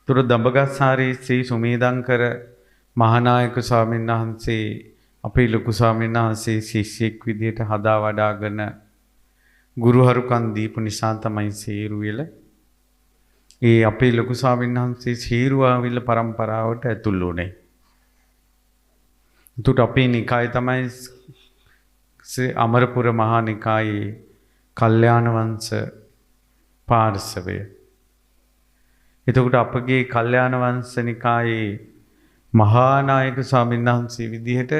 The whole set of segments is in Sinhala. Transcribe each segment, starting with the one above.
තුර දඹගස්සාරී ශ්‍රී සුමේදංකර මහානායක ස්වාමීන් වහන්සේ අපේ ලොකු ස්වාමීන් වහන්සේ ශිෂ්‍යෙක් විදිහට හදා වඩාගෙන ගුරුහරුකම් දීපු නිසා තමයි සීරුවිල ඒ අපේ ලොකු ස්වාමීන් වහන්සේ සීරුවාවිල පරම්පරාවට ඇතුල් වුණේ. එතකොට අපේ නිකාය තමයි අමරපුර මහා නිකායේ කල්යාණ වංශ පාර්ශවය. එතකොට අපගේ කල්යාණ වංශ නිකායේ මහානායක ස්වාමීන් වහන්සේ විදිහට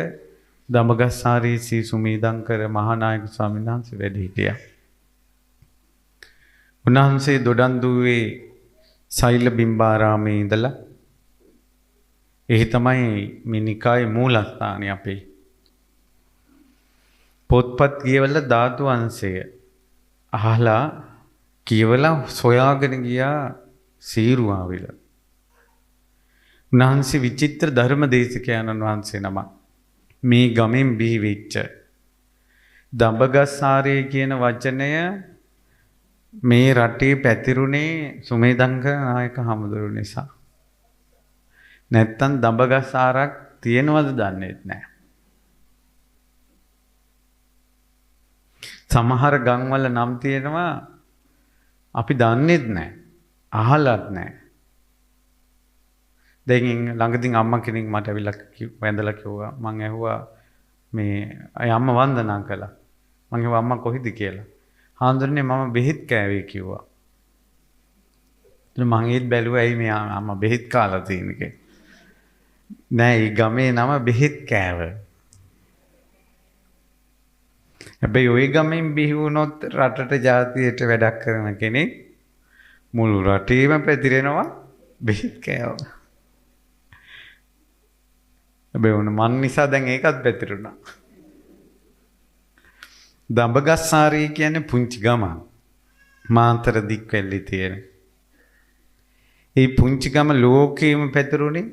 දඹගස්සාරී ශ්‍රී සුමේදංකර මහානායක ස්වාමීන් වහන්සේ වැඩ හිටියා. උන්වහන්සේ දොඩන්දුවේ සෛල බිම්බාරාමේ ඉඳලා එහි තමයි මේ නිකායේ මූලස්ථානය අපේ. පොත්පත් කියවලා ධාතු වංශය අහලා කියවලා සොයාගෙන ගියා සීරුවාවිල. උන්වහන්සේ විචිත්‍ර ධර්ම දේශකයන්න් වහන්සේ නම මේ ගමෙන් බිහි වෙච්ච දඹගස්සාරේ කියන වචනය මේ රටේ පැතිරුණේ සුමේදංකර නායක හමුදුරු නිසා. නැත්තම් දඹගස්සාරක් තියෙනවද දන්නේත් නැහැ. සමහර ගම්වල නම් තියෙනවා අපි දන්නේත් නැහැ. අහලත් නැහැ. දැන් ළඟදී අම්මා කෙනෙක් මට ඇවිල්ලා වැඳලා කිව්වා මං ඇහුවා මේ අය අම්මා වන්දනා කළා. මං ඇහුවා අම්මා කොහෙද කියලා. හාමුදුරනේ මම බෙහෙත් කෑවේ කිව්වා. මං ඒත් බැලුවා ඇයි මේ අම්මා බෙහෙත් කාලා තියෙන්නේ. නෑ ඒ ගමේ නම බෙහෙත් කෑව. හැබැයි ওই ගමෙන් බිහි වුණොත් රටට ජාතියට වැඩක් කරන කෙනෙක් මුළු රටේම පැතිරෙනවා බෙහෙත් කෑව. හැබැයි මන් නිසා දැන් ඒකත් පැතිරුණා. දඹගස්සාරී කියන්නේ පුංචි ගම. මාතර දික්වැල්ලේ තියෙන. ඒ පුංචි ගම ලෝකෙම පැතිරුණේ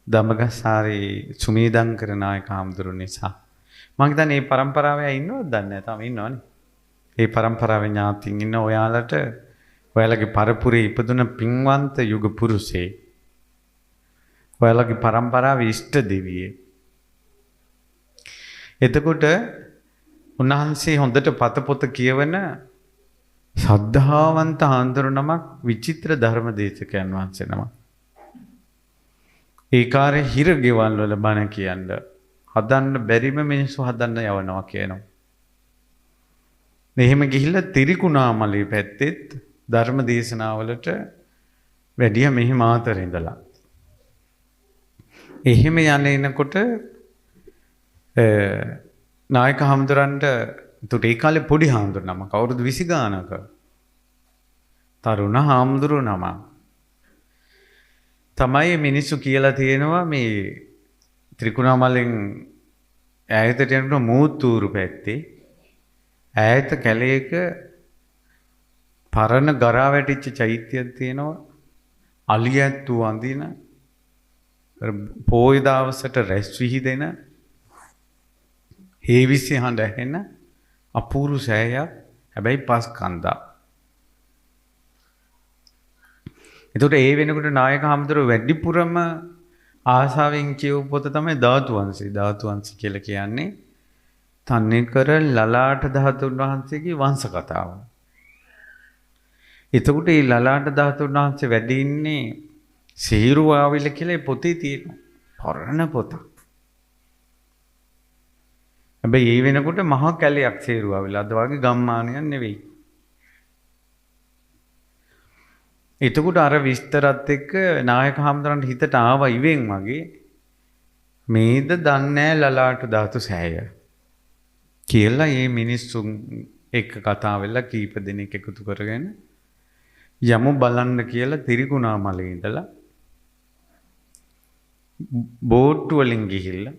දඹගස්සාරී සුමේදංකර නායක හාමුදුරු නිසා. මං හිතන්නේ මේ පරම්පරාවේ ඉන්නවද දන්නේ නැහැ. තාම ඉන්නවනේ. මේ පරම්පරාවේ ඥාතින් ඉන්න ඔයාලට ඔයාලගේ පරපුරේ ඉපදුන පින්වන්ත යුග පුරුෂේ. ඔයාලගේ පරම්පරාවේ ඉෂ්ට දෙවියෙ. එතකොට උන්වහන්සේ හොඳට පතපොත කියවන ශ්‍රද්ධාවන්ත හාමුදුරු නමක් විචිත්‍ර ධර්ම දේශකයන් වහන්සේ නමක්. ඒ කාර්ය හිර ගෙවල් වල බණ කියන්න හදන්න බැරිම මිනිස්සු හදන්න යවනවා කියනවා. මෙහෙම ගිහිල්ලා තිරිකුණාමලේ පැත්තෙත් ධර්ම දේශනාවලට වැඩිය මෙහි මාතර ඉඳලා. එහෙම යන්නේනකොට නායක හාමුදුරන්ට එතකොට ඒ කාලේ පොඩි හාමුදුරු නම කවුරුද 20 ගානක තරුණ හාමුදුරු නම තමයි මිනිස්සු කියලා තියෙනවා මේ ත්‍රිකුණාමලෙන් ඈතට යනකොට මූත්තූරු පැත්තේ ඈත කැලේක පරණ ගරා වැටිච්ච චෛත්‍යයක් තියෙනවා. අලියැත්තු වඳින පොය දවසට රැස් විහිදෙන හේවිසි හඬ ඇහෙන අපූර්ව සෑයක්. හැබැයි පස් කන්දා. එතකොට ඒ වෙනකොට නායක හාමුදුරුවෝ වැඩිපුරම ආසාවෙන් කියව පොත තමයි ධාතු වංශය. ධාතු වංශය කියලා කියන්නේ තන්නේකර ලලාට ධාතුන් වහන්සේගේ වංශ කතාව. එතකොට මේ ලලාට ධාතුන් වහන්සේ වැඩ ඉන්නේ සීරුවාවිල කියලා පොතේ තියෙනවා. පරණ පොතක්. හැබැයි ඒ වෙනකොට මහා කැලයක් සීරුවාවිල. අද වගේ ගම්මානයක් නෙවෙයි. එතකොට අර විස්තරත් එක්ක නායක හාමුදුරන්ට හිතට ආවා ඉවෙන් වගේ මේද දන්නේ ලලාට ධාතු සෑය කියලා මේ මිනිස්සුන් එක්ක කතා වෙලා කීප දෙනෙක් එකතු කරගෙන යමු බලන්න කියලා තිරිකුණාමලේ ඉඳලා බෝට්ටු වලින් ගිහිල්ලා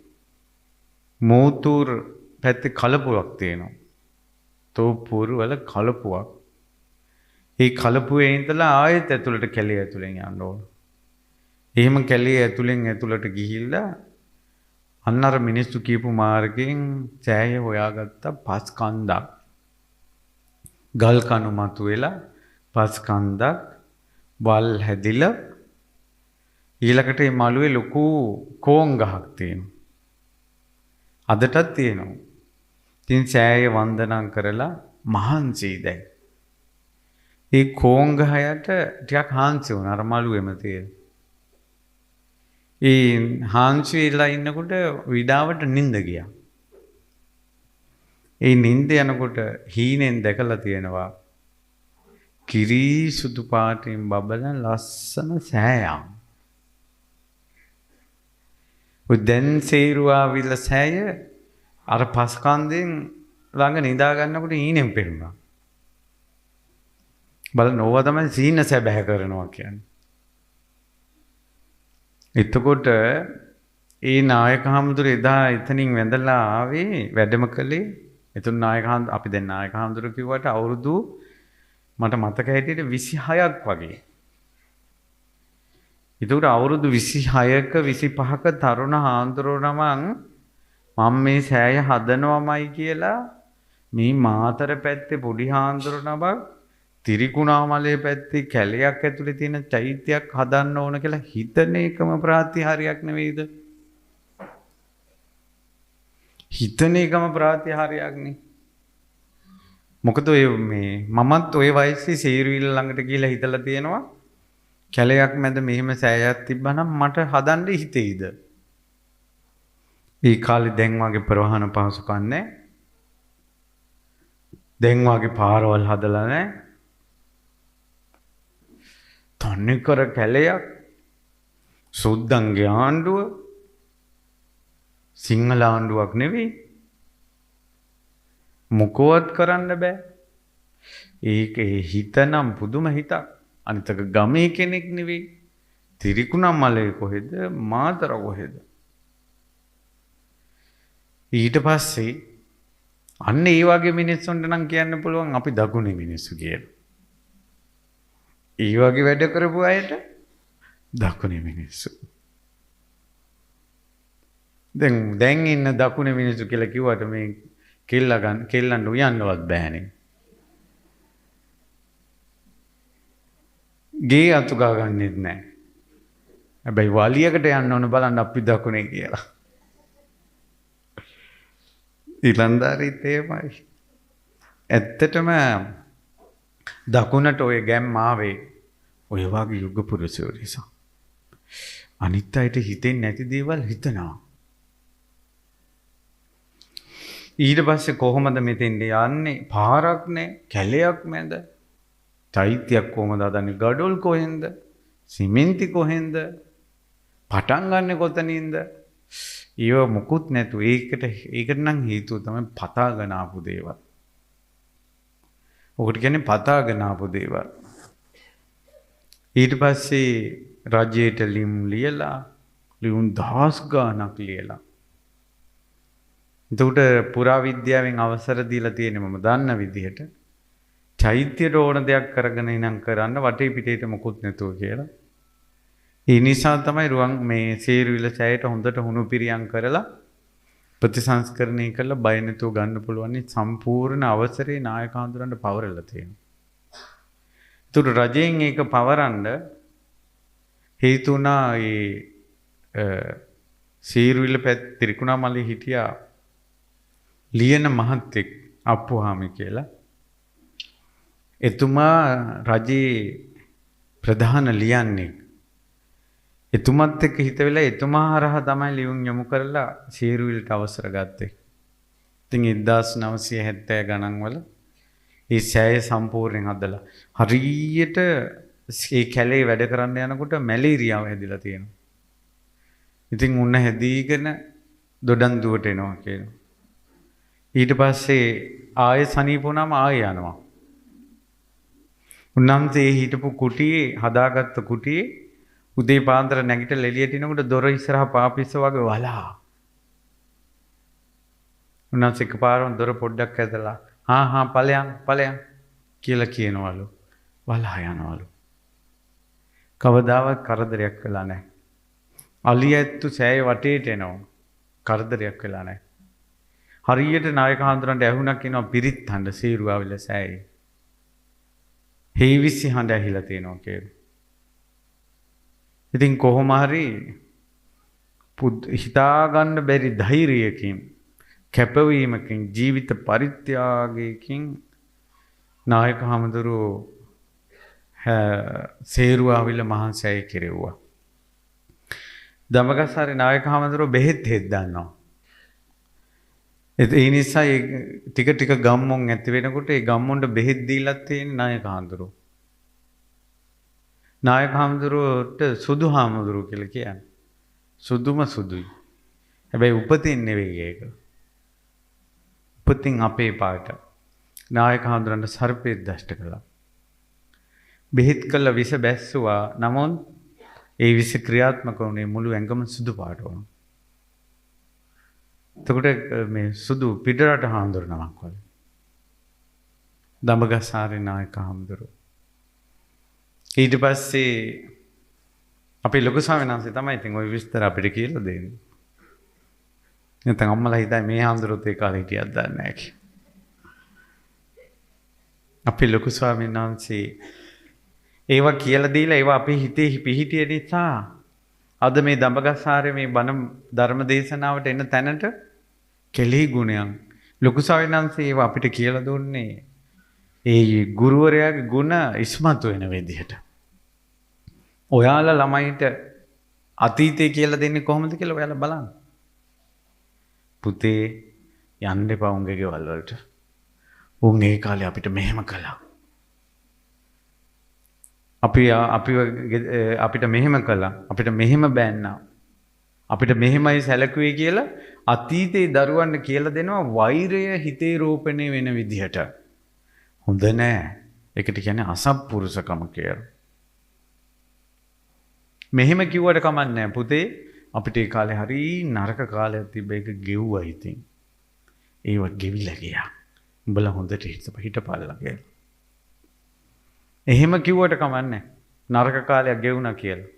මෝතූර් පැත්තේ කලපුවක් තියෙනවා. තෝප්පුවර වල කලපුවක්. ඒ කලපුවේ ඉඳලා ආයෙත් ඇතුළට කැලේ ඇතුලෙන් යන්න ඕන. එහෙම කැලේ ඇතුළට ගිහිල්ලා අන්න අර මිනිස්සු කියපු මාර්ගයෙන් සෑය හොයාගත්ත පස් කන්දක්. ගල් කණු මතුවෙලා පස් කන්දක් වල් හැදිලා ඊළඟට මේ මළුවේ ලොකු කෝන් ගහක් තියෙනවා. අදටත් තියෙනවා. ඉතින් සෑය වන්දනා කරලා මහන්සියි දැන්. ඒ කෝන් ගහයට ටිකක් හාන්සි වුණා අර මළුවේම තියෙන. ඒ හාන්සි වෙලා ඉන්නකොට විඩාවට නිින්ද ගියා. ඒ නිින්ද යනකොට හීනෙන් දැකලා තියෙනවා කිරි සුදු පාටින් බබලන ලස්සන සෑයක්. ඔය දැන් සේරුවාවිල සෑය අර පස්කන්දෙන් ළඟ නිදා ගන්නකොට හීනෙන් පෙරුණා. බලන්න ඕවා තමයි සීන සැබෑ කරනවා කියන්නේ. එතකොට ඒ නායක හාමුදුර එදා එතනින් වැඳලා ආවේ වැඩම කළේ. එතුන් නායක හාමුදුර අපි දැන් නායක හාමුදුර කිව්වට අවුරුදු මට මතක හැටියට 26ක් වගේ. ඒකට අවුරුදු 26ක 25ක තරුණ හාමුදුරුවෝ මම මේ සෑය හදනවමයි කියලා මේ මාතර පැත්තේ පොඩි හාමුදුරුවෝ තිරිකුණාමලේ පැත්තේ කැලයක් ඇතුලේ තියෙන චෛත්‍යයක් හදන්න ඕන කියලා හිතන එකම ප්‍රාතිහාර්යයක් නෙවෙයිද? හිතන එකම ප්‍රාතිහාර්යයක් නේ. මොකද ඔය මේ මමත් ඔය වයසේ සේරුවිල ළඟට ගිහිල්ලා හිතලා තියෙනවා කැලයක් මැද මෙහෙම සෑයක් තිබ්බනම් මට හදන්න හිතෙයිද? ඒ කාලේ දැන් වගේ ප්‍රවාහන පහසුකම් නැහැ. දැන් වගේ පාරවල් හදලා නැහැ. තන්නේ කර කැලයක් සුද්දන්ගේ ආණ්ඩුව සිංහල ආණ්ඩුවක් නෙවෙයි. මොකවත් කරන්න බෑ. ඒකේ හිතනම් පුදුම හිතක්. අනිතක ගමේ කෙනෙක් නෙවෙයි. තිරිකුණාමලේ කොහෙද මාතර කොහෙද? ඊට පස්සේ අන්න ඒ වගේ මිනිස්සුන්ට නම් කියන්න පුළුවන් අපි දකුණේ මිනිස්සු කියලා. ඒ වගේ වැඩ කරපු අයට දකුණේ මිනිස්සු. දැන් ඉන්න දකුණේ මිනිස්සු කියලා කිව්වට මේ කෙල්ලන්ට උයන්නවත් බෑනේ. ගේ අතු ගා ගන්නෙත් නැහැ. හැබැයි වලියකට යන්න ඕන බලන්න අපි දකුණේ කියලා. ඉලන්දාරිත් එහෙමයි. ඇත්තටම දකුණට ඔය ගැම් ආවේ ඔය වගේ යුග පුරුෂයෝ නිසා. අනිත් අයට හිතෙන්නේ නැති දේවල් හිතනවා. ඊට පස්සේ කොහොමද මෙතෙන්ට යන්නේ? පාරක් නැහැ, කැලයක් මැද. චෛත්‍යයක් කොහමද හදන්නේ? ගඩොල් කොහෙන්ද? සිමෙන්ති කොහෙන්ද? පටන් ගන්නෙ කොතනින්ද? ඊව මුකුත් නැතු. ඒකට නම් හේතුව තමයි පතාගෙන ආපු දේවල්. ඔකට කියන්නේ පතාගෙන ආපු දේවල්. ඊට පස්සේ රජයට ලියලා ලියුම් දහස් ගාණක් ලියලා. එතකොට පුරාවිද්‍යාවෙන් අවසර දීලා තියෙන්නේ මම දන්න විදිහට චෛත්‍යයට ඕන දෙයක් කරගෙන ඉනම් කරන්න වටේ පිටේට මොකුත් නැතුව කියලා. ඒ නිසා තමයි මේ සේරුවිල සෑයට හොඳට හුණු පිරියම් කරලා ප්‍රතිසංස්කරණය කරලා බය නැතුව ගන්න පුළුවන් සම්පූර්ණ අවසරේ නායක හඳුරන්න පවරලා තියෙනවා. ඒතර රජයෙන් ඒක පවරන්න හේතු වුණා සේරුවිල තිරිකුණාමලේ හිටියා ලියන මහත්තයෙක් අප්පුහාමි කියලා. එතුමා රජයේ ප්‍රධාන ලියන්නේ. එතුමත් එක්ක හිත වෙලා එතුමා හරහා තමයි ලියුම් යොමු කරලා සේරුවිලට අවසර ගත්තේ. ඉතින් 1970 ගණන් වල ඒ සෑය සම්පූර්ණයෙන් හදලා හරියට ඒ කැලේ වැඩ කරන්න යනකොට මැලේරියාව හැදිලා තියෙනවා. ඉතින් උන්න හැදීගෙන දොඩන්දුවට එනවා කියනවා. ඊට පස්සේ ආයෙ සනීප වුණාම ආයෙ යනවා. උන්වහන්සේ හිටපු කුටියේ හදාගත්ත කුටියේ උදේ පාන්දර නැගිටලා එළියට එනකොට දොර ඉස්සරහා පාපිස්ස වගේ වලා. උන්වහන්සේ එකපාරම දොර පොඩ්ඩක් ඇදලා ඵලයන් කියලා කියනවලු. වලා යනවලු. කවදාවත් කරදරයක් වෙලා නැහැ. අලියැත්තු සෑය වටේට එනවා. කරදරයක් වෙලා නැහැ. හරියට නායක හඳුරන්ට ඇහුණක් කියනවා පිරිත් හඬ සීරුවාවිල සෑයේ. හේවිසි හඬ ඇහිලා තියෙනවා කියලා. ඉතින් කොහොම හරි හිතා ගන්න බැරි ධෛර්යයකින් කැපවීමකින් ජීවිත පරිත්‍යාගයකින් නායක හමුදුරුවෝ සේරුවාවිල මහන්සෑය කෙරෙව්වා. දඹගස්සාරේ නායක හමුදුරුවෝ බෙහෙත් හෙද්දන්නවා. ඒ නිසා ටික ටික ගම්මුන් ඇති වෙනකොට ඒ ගම්මුන්ට බෙහෙත් දීලා තියෙන නායක හමුදුරුවෝ. නායක හමුදුරුවෝට සුදු හමුදුරුවෝ කියලා කියන්නේ. සුදුම සුදුයි. හැබැයි උපතින් නෙවෙයි ඒක. උපතින් අපේ පාට. නායක හමුදුරන්ට සර්පෙක් දෂ්ට කළා. බෙහෙත් කළ විස බැස්සුවා. නමුත් ඒ විස ක්‍රියාත්මක වුණේ මුළු ඇඟම සුදු පාට වුණා. එතකොට මේ සුදු පිටරට හාමුදුර නමක් වගේ. දඹගස්සාරේ නායක හාමුදුරුවෝ. ඊට පස්සේ අපේ ලොකු ස්වාමීන් වහන්සේ තමයි ඉතින් ওই විස්තර අපිට කියලා දෙන්නේ. නැත්නම් අම්මලා හිතයි මේ හාමුදුරුවෝත් ඒ කාලේ හිටියද දන්නේ නැහැ කියලා. අපේ ලොකු ස්වාමීන් වහන්සේ ඒවා කියලා දීලා ඒවා අපේ හිතේ පිහිටිය නිසා අද මේ දඹගස්සාරේ මේ බණ ධර්ම දේශනාවට එන තැනට කෙලෙහි ගුණයන් ලොකු ස්වාමීන් වහන්සේ ඒවා අපිට කියලා දුන්නේ ඒ ගුරුවරයාගේ ගුණ ඉස්මතු වෙන විදිහට. ඔයාලා ළමයිට අතීතය කියලා දෙන්නේ කොහොමද කියලා ඔයාලා බලන්න. පුතේ යන්න එපා උන්ගේ ගෙවල් වලට. උන් ඒ කාලේ අපිට මෙහෙම කළා. අපිට මෙහෙම කළා. අපිට මෙහෙම බෑන්නා. අපිට මෙහෙමයි සැලකුවේ කියලා අතීතේ දරුවන්ට කියලා දෙනවා වෛරය හිතේ රෝපණය වෙන විදිහට. හොඳ නෑ. ඒකට කියන්නේ අසත්පුරුෂකම කියලා. මෙහෙම කිව්වට කමක් නෑ පුතේ. අපිට ඒ කාලේ හරි නරක කාලයක් තිබ්බ එක ගෙව්වා ඉතින්. ඒව ගෙවිලා ගියා. උඹලා හොඳට හිටපල්ලා කියලා. එහෙම කිව්වට කමක් නෑ. නරක කාලයක් ගෙවුණා කියලා.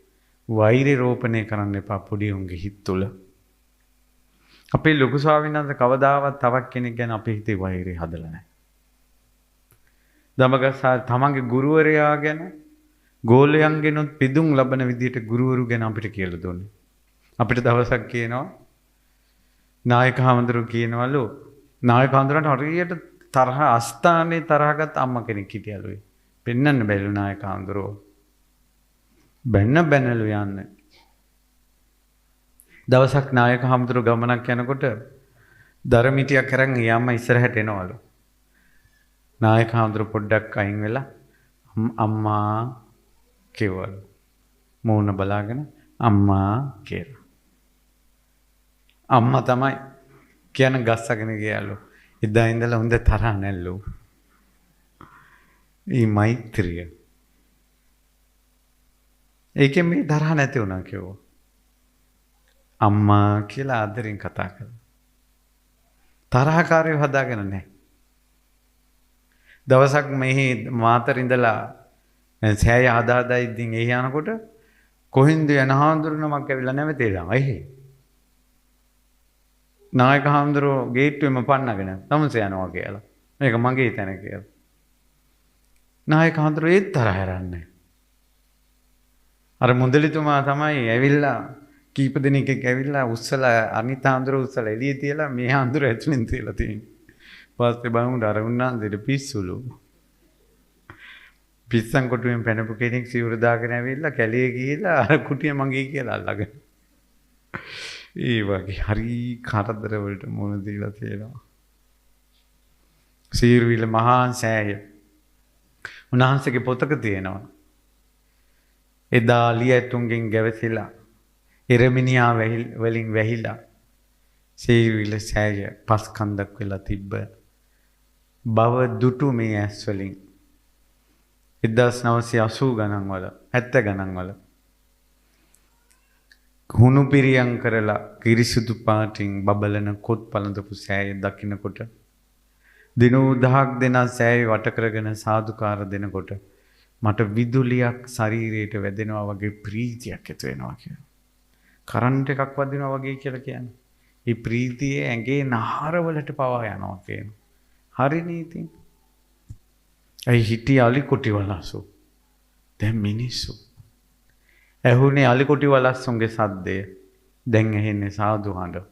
වෛරය රෝපණය කරන්න එපා පොඩි උන්ගේ හිත තුළ. අපේ ලොකු ස්වාමීන් වහන්සේ කවදාවත් තවක් කෙනෙක් ගැන අපේ හිතේ වෛරය හදලා නැහැ. දඹගස්සාරේ තමන්ගේ ගුරුවරයා ගැන ගෝලයන්ගෙනුත් පිදුම් ලබන විදිහට ගුරුවරු ගැන අපිට කියලා දුන්නේ. අපිට දවසක් කියනවා නායක හාමුදුරුවෝ කියනවලු නායක හාමුදුරන්ට හරියට තරහ අස්ථානේ තරහගත් අම්ම කෙනෙක් හිටියලු. පෙන්නන්න බැරිලු නායක හාමුදුරුවෝ. බැනලු යන්න. දවසක් නායක හාමුදුරුවෝ ගමනක් යනකොට දරමිටියක් අරන් යම්ම ඉස්සරහට එනවලු. නායක හාමුදුරුවෝ පොඩ්ඩක් අයින් වෙලා අම්මා කිව්වලු. මූණ බලාගෙන අම්මා කියලා. අම්මා තමයි කියන ගස්සගෙන ගියලු. එදා ඉඳලා හොඳ තරහ නැල්ලු. මේ මෛත්‍රිය. ඒකෙන් මේ තරහ නැති වුණා කිව්වා. අම්මා කියලා ආදරෙන් කතා කළා. තරහකාරයව හදාගෙන නැහැ. දවසක් මෙහි මාතර ඉඳලා සෑය හදාදා ඉදින් එහි යනකොට කොහින්ද යන හාමුදුරුවනමක් ඇවිල්ලා නැවතේලා. එහේ. නායක හාමුදුරුවෝ ගේට්ටුවෙම පන්නගෙන තමසේ යනවා කියලා. මේක මගේ තැන කියලා. නායක හාමුදුරුවෝ ඒත් තරහ යරන්නේ. අර මුදලිතුමා තමයි ඇවිල්ලා කීප දෙනෙක් ඇවිල්ලා උස්සලා අනිත් හාමුදුරුවෝ උස්සලා එළිය තියලා මේ හාමුදුරුවෝ ඇතුලෙන් තියලා තියෙන්නේ. පස්සේ බලමුද අර උන්නාන්සේට පිස්සුලු. පිස්සන් කොටුවෙන් පැනපු කෙනෙක් සිවුර දාගෙන ඇවිල්ලා කැලේ ගිහිල්ලා අර කුටිය මගේ කියලා අල්ලගෙන. ඒ වගේ හරි කරදර වලට මුහුණ දීලා තියෙනවා. සීරුවිල මහා සෑය. උන්වහන්සේගේ පොතක තියෙනවා. එදා ලියතුන්ගෙන් ගැවසිලා එරමිනියා වලින් වැහිලා සීරුවිල සෑය පස් කන්දක් වෙලා තිබ්බ. බව දුටු මේ ඇස් වලින් 1980 ගණන් වල 70 ගණන් වල හුණු පිරියම් කරලා කිරිසුදු පාටින් බබලන කොත් පළඳපු සෑය දකින්නකොට දිනු 1000ක් දෙනා සෑය වට කරගෙන සාදුකාර දෙනකොට මට විදුලියක් ශරීරයට වැදෙනවා වගේ ප්‍රීතියක් ඇති වෙනවා කියලා. කරන්ට් එකක් වදිනවා වගේ කියලා කියන්නේ. මේ ප්‍රීතිය ඇඟේ නහරවලට පවා යනවා කියන. හරිනේ ඉතින්. අයි හිටිය අලි කුටි වලසු. දැන් මිනිස්සු. ඇහුනේ අලිකොටි වලස්සුන්ගේ සද්දය. දැන් ඇහෙන්නේ සාදු හඬ.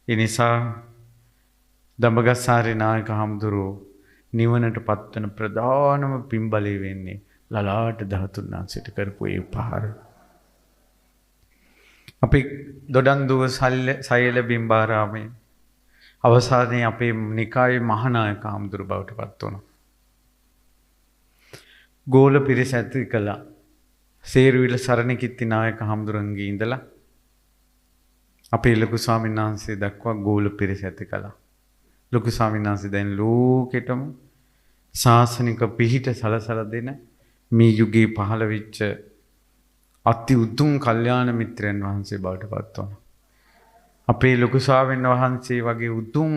ඒ නිසා දඹගස්සාරේ නායක හාමුදුරුවෝ නිවනට පත්වන ප්‍රධානම පින්බලය වෙන්නේ ලලාට ධාතුන් වහන්සේට කරපු ඒ උපහාර. අපි දොඩන්දුව සයල බිම්බාරාමේ අවසානයේ අපේ නිකායේ මහානායක හාමුදුරුව බවට පත් වුණා. ගෝල පිරිස ඇති කළා. සේරුවිල සරණකිත්ති නායක හාමුදුරන්ගේ ඉඳලා අපේ ලොකු ස්වාමීන් වහන්සේ දක්වා ගෝල පිරිස ඇති කළා. ලොකු ස්වාමීන් වහන්සේ දැන් ලෝකෙටම ශාසනික පිහිට සලසලා දෙන මේ යුගයේ පහළ වෙච්ච අති උතුම් කල්යාණ මිත්‍රයන් වහන්සේ බවට පත් වුණා. අපේ ලොකු ස්වාමීන් වහන්සේ වගේ උතුම්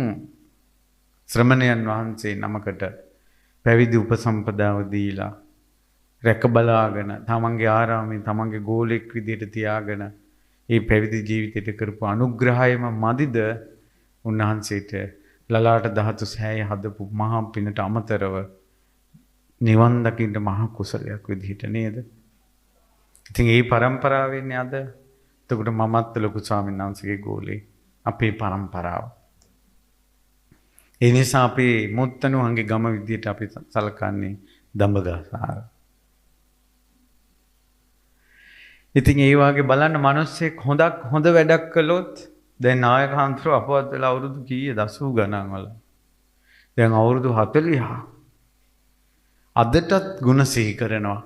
ශ්‍රමණයන් වහන්සේ නමකට පැවිදි උපසම්පදාව දීලා රැක බලාගෙන තමන්ගේ ආරාමේ තමන්ගේ ගෝලෙක් විදියට තියාගෙන ඒ පැවිදි ජීවිතයට කරපු අනුග්‍රහයම මදිද උන්වහන්සේට ලලාට ධාතු සෑය හදපු මහා පිනට අමතරව නිවන් දකින්න මහා කුසලයක් විදිහට නේද? ඉතින් ඒ પરම්පරාවෙන්නේ අද. එතකොට මමත් ලොකු ස්වාමීන් වහන්සේගේ ගෝලේ අපේ પરම්පරාව. ඒ නිසා අපි මුත්තණුවන්ගේ ගම විදිහට අපි සලකන්නේ දඹගස්සාර. ඉතින් ඒ වාගේ බලන්න මිනිස්සෙක් හොඳ වැඩක් කළොත් දැන් නායක හාමුදුරුවෝ අපවත් වෙලා අවුරුදු කීයද 80 ගණන් වල. දැන් අවුරුදු 40. අදටත් ಗುಣ සිහි කරනවා.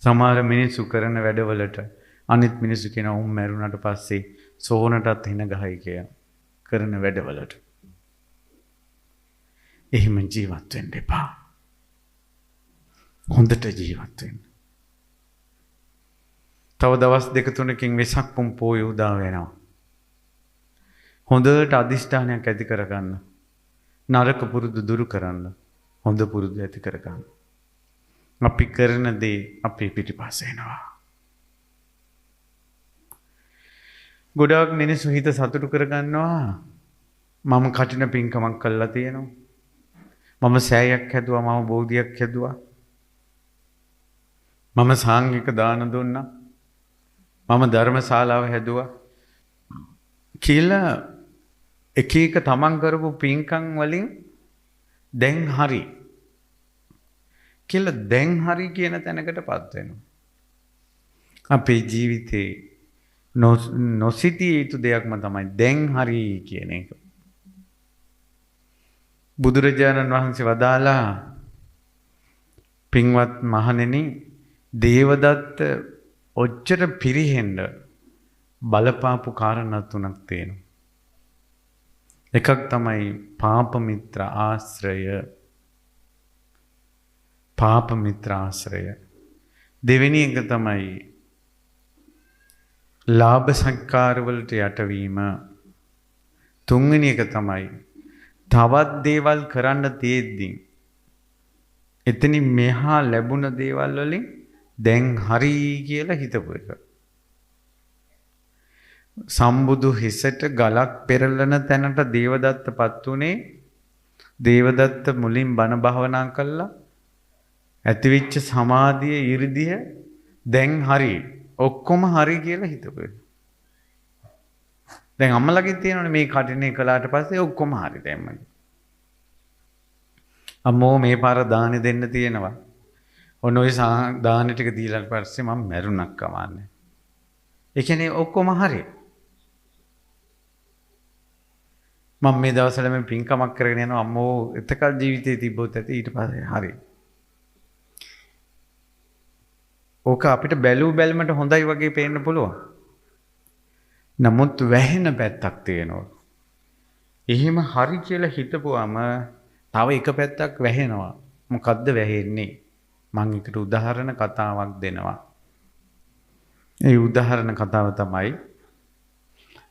සමහර මිනිස්සු කරන වැඩවලට අනිත් මිනිස්සු කියනවා උන් මැරුණාට පස්සේ සෝනටත් හින ගහයි කියන කරන වැඩවලට. එහෙම ජීවත් වෙන්න එපා. හොඳට ජීවත් වෙන්න. තව දවස් 2-3කින් වෙසක් පුන් පෝය උදා වෙනවා. හොඳට අදිෂ්ඨානයක් ඇති කරගන්න. නරක පුරුදු දුරු කරන්න. හොඳ පුරුදු ඇති කරගන්න. අපි කරන දේ අපේ පිටිපස්ස එනවා. ගොඩාක් මිනිස්සු හිත සතුටු කරගන්නවා. මම කටින පින්කමක් කළා තියෙනවා. මම සෑයක් හැදුවා, මම බෝධියක් හැදුවා. මම සාංගික දාන දුන්නා. මම ධර්මශාලාව හැදුවා කියලා එක එක තමන් කරපු පින්කම් වලින් දැන් හරි කියලා දැන් හරි කියන තැනකටපත් වෙනවා. අපේ ජීවිතේ නොසිතිය යුතු දෙයක්ම තමයි දැන් හරි කියන එක. බුදුරජාණන් වහන්සේ වදාලා පින්වත් මහණෙනි දේවදත්ත ඔච්චර පිරිහෙන්න බලපාපු කාරණා තුනක් තියෙනවා. එකක් තමයි පාප මිත්‍ර ආශ්‍රය. පාප මිත්‍ර ආශ්‍රය. දෙවෙනි එක තමයි ලාභ සත්කාර වලට යටවීම. තුන්වෙනි එක තමයි තවත් දේවල් කරන්න තියෙද්දි එතනින් මෙහා ලැබුණ දේවල් වලින් දැන් හරි කියලා හිතපු එක. සම්බුදු හිසට ගලක් පෙරලන තැනට දේවදත්තපත් උනේ. දේවදත්ත මුලින් බණ භාවනා කළා. ඇතිවිච්ච සමාධිය 이르දිය දැන් හරි ඔක්කොම හරි කියලා හිතපු එක. දැන් අම්මලගේ තියෙනවනේ මේ කටිනේ කළාට පස්සේ ඔක්කොම හරි දැම්මයි. අම්මෝ මේ පාර දානෙ දෙන්න තියෙනවා. ඔන්න ඔය දාන ටික දීලා පස්සේ මම මැරුණක් කමන්නේ. ඒ කියන්නේ ඔක්කොම හරි. මම මේ දවස්වල මේ පින්කමක් කරගෙන යනවා අම්මෝ එතකල් ජීවිතේ තිබ්බොත් ඇති ඊට පස්සේ හරි. ඕක අපිට බැලූ බැලමට හොඳයි වගේ පේන්න පුළුවන්. නමුත් වැහෙන පැත්තක් තියෙනවා. එහෙම හරි කියලා හිතපුවම තව එක පැත්තක් වැහෙනවා. මොකද්ද වැහෙන්නේ? මම එකට උදාහරණ කතාවක් දෙනවා. ඒ උදාහරණ කතාව තමයි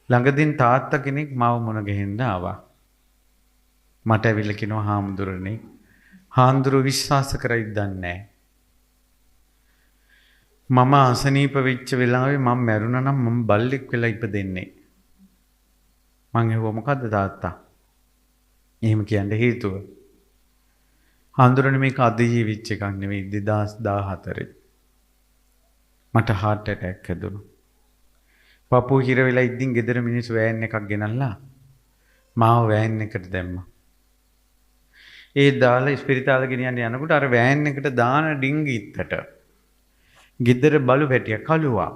ළඟදීන් තාත්තා කෙනෙක් මාව මුණ ගැහෙන්න ආවා. මට ඇවිල්ලා කිව්වා හාමුදුරනේ හාමුදුරුවෝ විශ්වාස කරයිද දන්නේ නැහැ. මම අසනීප වෙච්ච වෙලාවේ මම මැරුණා නම් මම බල්ලෙක් වෙලා ඉපදෙන්නේ. මං ඇහුවා මොකද්ද තාත්තා? එහෙම කියන්න හේතුව. හාමුදුරනේ මේක අද ජීවිච්ච එකක් නෙවෙයි 2014. මට heart attack හැදුණා. පපුව හිර වෙලා ඉද්දින් ගෙදර මිනිස්සු වෑන් එකක් ගෙනල්ලා මාව වෑන් එකට දැම්මා. ඒ දාලා ඉස්පිරිතාල ගෙනියන්න යනකොට අර වෑන් එකට දාන ඩිංගිත්තට ගෙදර බලු පැටිය කළුවා.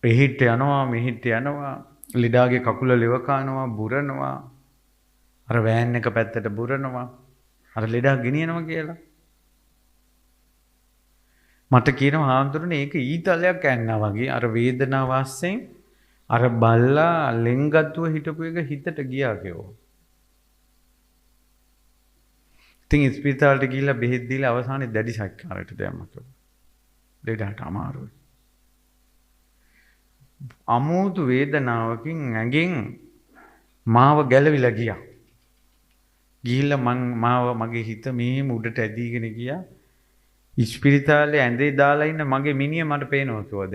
එහිට යනවා මෙහිට යනවා ලෙඩාගේ කකුල ලෙව කනවා බුරනවා අර වෑන් එක පැත්තට බුරනවා අර ලෙඩා ගෙනියනවා කියලා. මට කියනවා හාමුදුරනේ ඒක ඊතලයක් ඇන්නා වගේ අර වේදනාව ආස්යෙන් අර බල්ලා ලෙන්ගත්තුව හිටපු එක හිතට ගියා කියෝ. ඉතින් ඉස්පිරිතාලට ගිහිල්ලා බෙහෙත් දීලා අවසානයේ දැඩි සැකකාරයට දැම්මා කිව්වා. ලෙඩාට අමාරුයි. අමුතු වේදනාවකින් ඇඟෙන් මාව ගැලවිලා ගියා. ගිහිල්ලා මාව මගේ හිත මෙහෙම උඩට ඇදීගෙන ගියා. ඉස්පිරිතාලේ ඇඳේ දාලා ඉන්න මගේ මිනිහ මට පේනවා කිව්වද?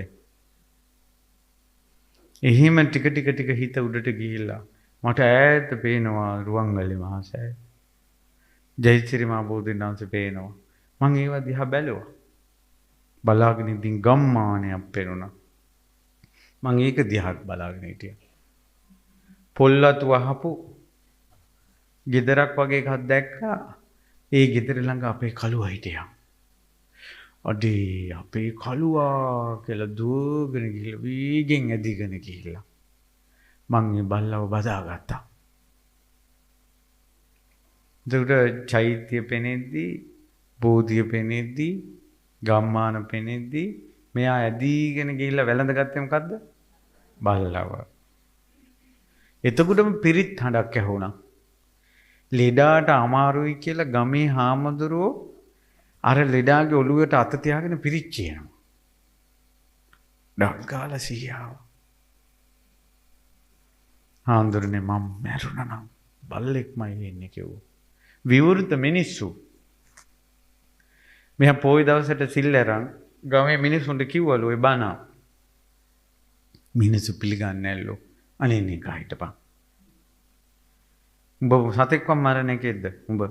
එහෙම ටික හිත උඩට ගිහිල්ලා මට ඈත පේනවා රුවන්වැලි මහසෑය. ජයසිරි මහ බෝධීන් වහන්සේ පේනවා. මං ඒව දිහා බැලුවා. බලාගෙන ඉඳින් ගම්මානයක් පෙනුණා. මං ඒක දිහා බලාගෙන හිටියා. පොල්ලතු වහපු ගෙදරක් වගේ එකක් දැක්කා. ඒ ගෙදර ළඟ අපේ කළුවා හිටියා. අඩේ අපේ කළුවා කියලා දුවගෙන ගිහලා වීගෙන් ඇදිගෙන ගිහිල්ලා මං මේ බල්ලව බදාගත්තා. එතකොට චෛත්‍ය පෙනෙද්දී බෝධිය පෙනෙද්දී ගම්මාන පෙනෙද්දී මෙයා ඇදීගෙන ගිහිල්ලා වැළඳගත්තේ මොකද්ද? බල්ලව. එතකොටම පිරිත් හඬක් ඇහුණා. ලෙඩාට අමාරුයි කියලා ගමේ හාමුදුරුවෝ අර ලෙඩාගේ ඔළුවට අත තියාගෙන පිරිච්චියනවා. ඩංගාල සියාව. හාමුදුරනේ මම මැරුණා නම් බල්ලෙක්මයි වෙන්නේ කිව්වා. විවෘත මිනිස්සු. මෙහා පොයි දවසට සිල් ඇරන් ගමේ මිනිස්සුන්ට කිව්වලු ඒ බණ. මිනිස්සු පිළිගන්නේ නැල්ලු. අනේ නේ කා හිටපන්. උඹ සතෙක්ව මරණ එකේද උඹ?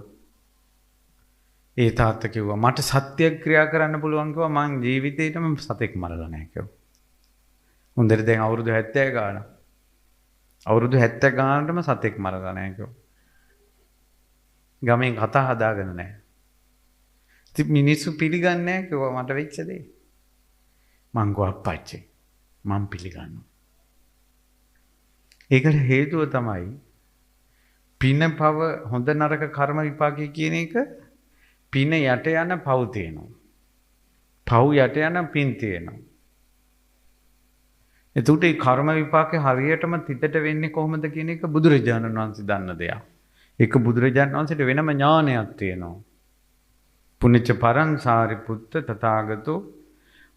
ඒ තාත්තා කිව්වා මට සත්‍ය ක්‍රියා කරන්න පුළුවන් කිව්වා මං ජීවිතේටම සතෙක් මරලා නැහැ කිව්වා. හොඳට දැන් අවුරුදු 70 ගාන. අවුරුදු 70 ගානටම සතෙක් මරලා නැහැ කිව්වා. ගමෙන් කතා හදාගෙන නැහැ. ඉතින් මිනිස්සු පිළිගන්නේ නැහැ කිව්වා මට වෙච්ච දේ. මං ගෝ අප්පච්චි මං පිළිගන්නවා. ඒකට හේතුව තමයි පින පව හොඳ නරක කර්ම විපාකය කියන එක පින යට යන පව් තියෙනවා. පව් යට යන පින් තියෙනවා. එතකොට මේ කර්ම විපාකේ හරියටම තිතට වෙන්නේ කොහොමද කියන එක බුදුරජාණන් වහන්සේ දන්න දෙයක්. ඒක බුදුරජාණන් වහන්සේට වෙනම ඥානයක් තියෙනවා. පුනිච්ච පරං සාරිපුත්ත තථාගතෝ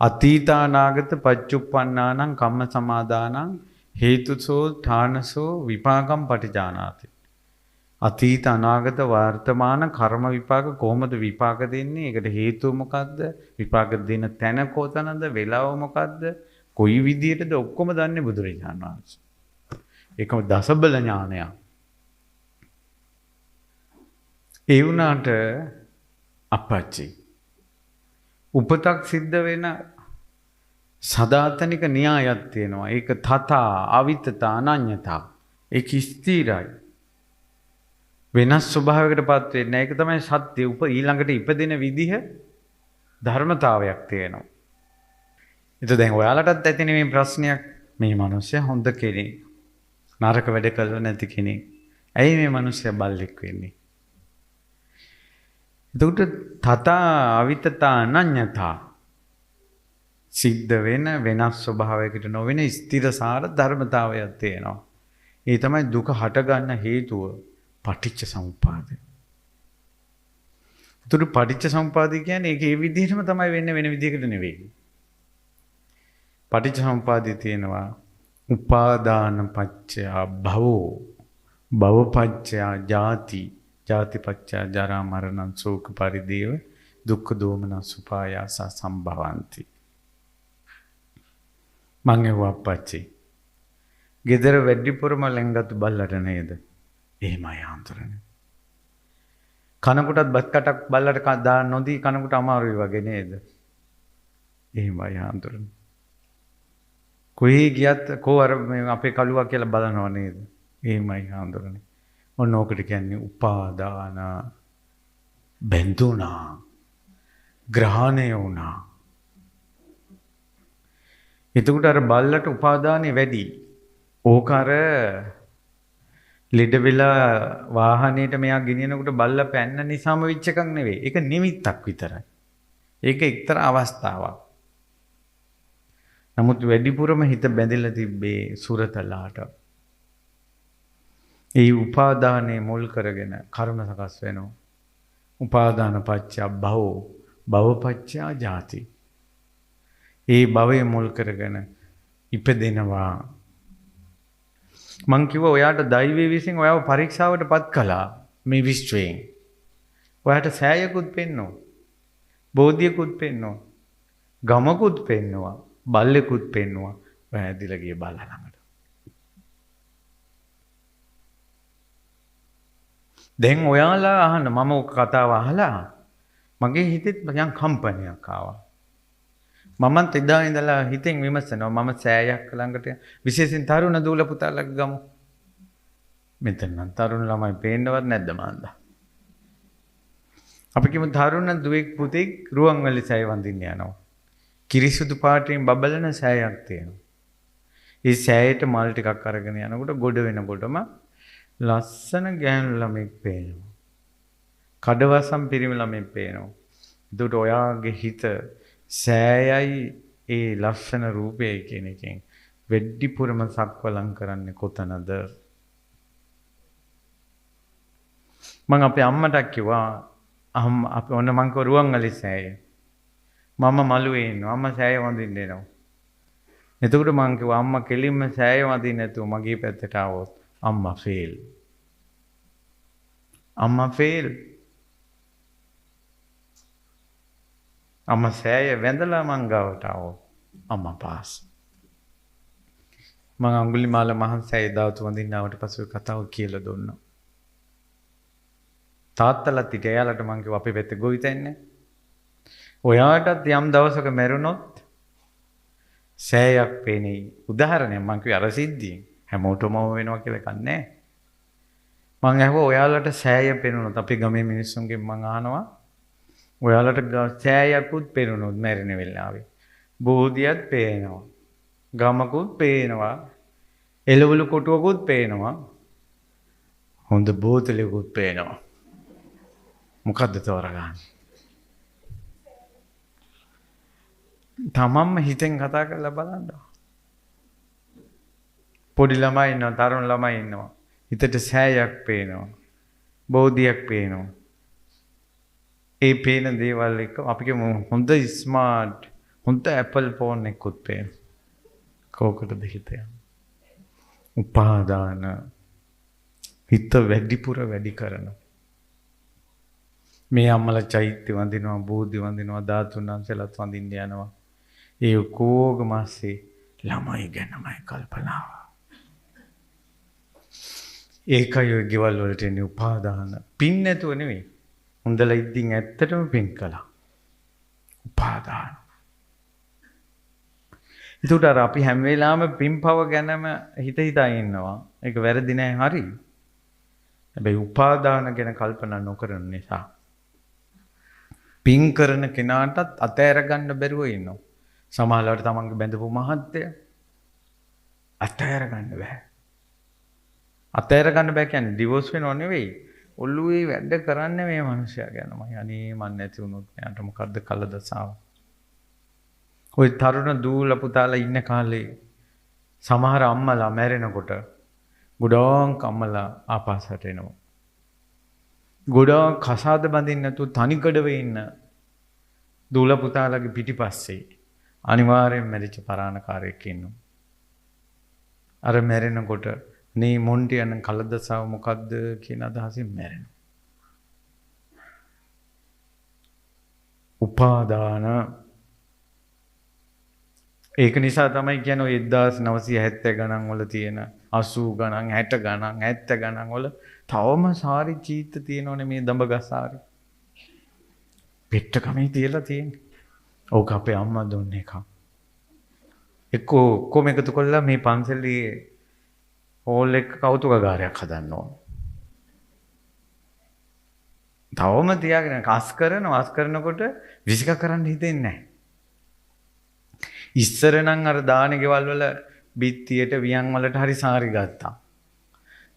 අතීතානාගත පච්චුප්පන්නානං කම්ම සමාදානං හේතුසෝ ථානසෝ විපාකම් පටිජානාති. අතීත අනාගත වර්තමාන කර්ම විපාක කොහොමද විපාක දෙන්නේ? ඒකට හේතුව මොකද්ද? විපාක දෙන තැන කොතනද? වෙලාව මොකද්ද? කොයි විදියටද ඔක්කොම දන්නේ බුදුරජාණන් වහන්සේ. ඒකම දසබල ඥානයක්. ඒ වුණාට අපච්චි උපතක් සිද්ධ වෙන සදාතනික න්‍යායක් තියෙනවා. ඒක තථා අවිතතා අනඤ්‍යතා. ඒක ස්ථිරයි. වෙනස් ස්වභාවයකට පත් වෙන්නේ. ඒක තමයි සත්‍ය. ඊළඟට ඉපදෙන විදිහ ධර්මතාවයක් තියෙනවා. ඒක දැන් ඔයාලටත් ඇතිනේ මේ ප්‍රශ්නයක්. මේ මිනිස්සයා හොඳ කෙනෙක්. නරක වැඩ කළා නැති කෙනෙක්. ඇයි මේ මිනිස්සයා බල්ලෙක් වෙන්නේ? එතකොට තථා අවිතතා අනඤ්‍යතා සිද්ධ වෙන වෙනස් ස්වභාවයකට නොවන ස්ථිරසාර ධර්මතාවයක් තියෙනවා. ඒ තමයි දුක හටගන්න හේතුව පටිච්ච සමුප්පාදය. එතකොට පටිච්ච සමුප්පාදය කියන්නේ ඒක ඒ විදිහටම තමයි වෙන්නේ වෙන විදිහකට නෙවෙයි. පටිච්ච සමුප්පාදය තියෙනවා උපාදාන පච්චය භවෝ භව පච්චය ජාති ජාති පච්චය ජරා මරණ ශෝක පරිදේව දුක්ඛ දෝමනස් උපායාස සම්භවಂತಿ. මං එවප්පච්චි. ගෙදර වැඩිපුරම ලෙන්ගතු බල්ලට නේද? එහෙමයි ආන්තරනේ. කනකොටත් බත් කටක් බල්ලට දාන්න නොදී කනකොට අමාරුයි වගේ නේද? එහෙමයි හාමුදුරනේ. කොහේ ගියත් කෝ අර මේ අපේ කළුවා කියලා බලනව නේද? එහෙමයි හාමුදුරනේ. ඔන්න ඕකට කියන්නේ උපාදාන බැඳුනා. ග්‍රහණය වුණා. එතකොට අර බල්ලට උපාදානෙ වැඩි. ඕක අර ලෙඩ වෙලා වාහනේට මෙයා ගෙනියනකොට බල්ලා පැන්න නිසාම වෙච්ච එකක් නෙවෙයි. ඒක නිමිත්තක් විතරයි. ඒක එක්තරා අවස්ථාවක්. නමුත් වැඩිපුරම හිත බැඳිලා තිබ්බේ සුරතලාට. ඒ උපාදානයේ මුල් කරගෙන කර්ම සකස් වෙනවා. උපාදාන පත්‍ය භවෝ භව පත්‍ය ජාති. ඒ භවයේ මුල් කරගෙන ඉපදෙනවා. මං කිව්වා ඔයාට දෛවයේ විසින් ඔයාව පරීක්ෂාවටපත් කළා මේ විශ්වයෙන්. ඔයාට සෑයකුත් පෙන්නවා. බෝධියකුත් පෙන්නවා. ගමකුත් පෙන්නවා. බල්ලෙකුත් පෙන්නවා. ඔයා ඇදිලා ගියේ බල්ලා ළඟට. දැන් ඔයාලා අහන්න මම ඔක කතාව අහලා මගේ හිතෙත් යම් කම්පනයක් ආවා. මමත් එදා ඉඳලා හිතෙන් විමසනවා මම සෑයක් ළඟට විශේෂයෙන් තරුණ දූල පුතාලා ගමු. මෙතන නම් තරුණ ළමයි පේන්නවත් නැද්ද මාන්දා? අපි කියමු තරුණ දුවෙක් පුතෙක් රුවන්වැලි සෑය වඳින්න යනවා. කිරිසුදු පාටින් බබලන සෑයක් තියෙනවා. ඒ සෑයට මල් ටිකක් අරගෙන යනකොට ගොඩ වෙනකොටම ලස්සන ගෑනු ළමෙක් පේනවා. කඩවසම් පිරිමි ළමෙක් පේනවා. එතකොට ඔයාගේ හිත සෑයයි ඒ ලස්සන රූපය කියන එකෙන් වෙඩ්ඩිපුරම සක්වලම් කරන්නේ කොතනද? මං අපේ අම්මට කිව්වා අපි ඔන්න මං කව රුවන්වැලි සෑය. මම මළුවේ ඉන්නවා. අම්මා සෑය වඳින්න එනවා. එතකොට මං කිව්වා අම්මා කෙලින්ම සෑය වඳින්න නැතුව මගේ පැත්තට ආවොත් අම්මා ෆේල්. අම්මා ෆේල්. අම්මා සෑය වැඳලා මං ගාවට ආවොත් අම්මා පාස්. මං අඟුලිමාල මහන්සෑය දාතු වඳින්න ආවට පස්සේ කතාව කියලා දුන්නා. තාත්තලාත් හිටියා. එයාලට මං කිව්වා අපේ පැත්තේ ගොවිතැන්නේ. ඔයාටත් යම් දවසක මැරුණොත් සෑයක් පේන්නේ. උදාහරණයක් මං කිව්වේ අර සිද්ධියෙන්. හැමෝටම වෙනවා කියලා එකක් නැහැ. මං අහුවා ඔයාලට සෑය පේනොත් අපේ ගමේ මිනිස්සුන්ගෙන් මං අහනවා ඔයාලට සෑයකුත් පේනොත් මැරෙන වෙලාවේ බෝධියත් පේනවා. ගමකුත් පේනවා. එළවලු කොටුවකුත් පේනවා. හොඳ බෝතලෙකුත් පේනවා. මොකද්ද තෝරගන්නේ? තමන්ම හිතෙන් කතා කරලා බලන්න. පොඩි ළමයි ඉන්නවා, තරුණ ළමයි ඉන්නවා. හිතට සෑයක් පේනවා. බෝධියක් පේනවා. ඒ පේන දේවල් එක අපි කියමු හොඳ ස්මාර්ට්, හොඳ Apple ෆෝන් එකකුත් පේනවා. කෝකටද හිතේ? උපාදාන හිත වැඩිපුර වැඩි කරනවා. මේ අම්මලා චෛත්‍ය වඳිනවා, බෝධි වඳිනවා, ධාතුන් වහන්සේලාත් වඳින්න යනවා. ඒ කෝගමස්සේ ළමයි ගැනමයි කල්පනාව. ඒකයි ඔය ගෙවල් වලට එන්නේ උපාදාන. පින් නැතුව නෙවෙයි. හොඳලා ඉද්දින් ඇත්තටම පින් කළා. උපාදාන. ඒකට අර අපි හැම වෙලාවෙම පින්පව ගැනම හිතා ඉන්නවා. ඒක වැරදි නෑ හරි. හැබැයි උපාදාන ගැන කල්පනා නොකරන නිසා පින් කරන කෙනාටත් අතෑර ගන්න බැරුව ඉන්නවා. සමහරවිට තමන්ගේ බැඳපු මහත්ය අතෑර ගන්න බෑ. අතෑර ගන්න බෑ කියන්නේ ඩිවෝස් වෙනව නෙවෙයි. ඔළුවේ වැඩ කරන්නේ මේ මිනිහයා ගැනමයි. අනේ මන් නැති වුණොත් මෙයාට මොකද්ද කලදසාව. ওই තරුණ දූල පුතාලා ඉන්න කාලේ සමහර අම්මලා මැරෙනකොට ගොඩාක් අම්මලා ආපස්සට එනවා. ගොඩාක් කසාද බඳින්න නැතුව තනිකඩව ඉන්න දූල පුතාලාගේ පිටිපස්සේ අනිවාර්යෙන් මැරිච්ච පරාණකාරයෙක් ඉන්නවා. අර මැරෙනකොට නේ මොන්ටි යන කලදසාව මොකද්ද කියන අදහසින් මැරෙනවා. උපාදාන. ඒක නිසා තමයි කියන්නේ ඔය 1970 ගණන් වල තියෙන 80 ගණන් 60 ගණන් 70 ගණන් වල තවම සාරි චීත්ත තියෙනෝනේ මේ දඹගසාරි. පෙට්ටකමේ තියලා තියෙන්නේ. ඕක අපේ අම්මා දුන්න එකක්. එක්කෝ ඔක්කොම එකතු කරලා මේ පන්සලේ හෝල් එක කෞතුකාගාරයක් හදන්න ඕන. තවම තියාගෙන අස් කරනකොට විසික කරන්න හිතෙන්නේ නැහැ. ඉස්සර නම් අර දාන ගෙවල් වල බිත්තියට වියන් වලට හරි සාරි ගත්තා.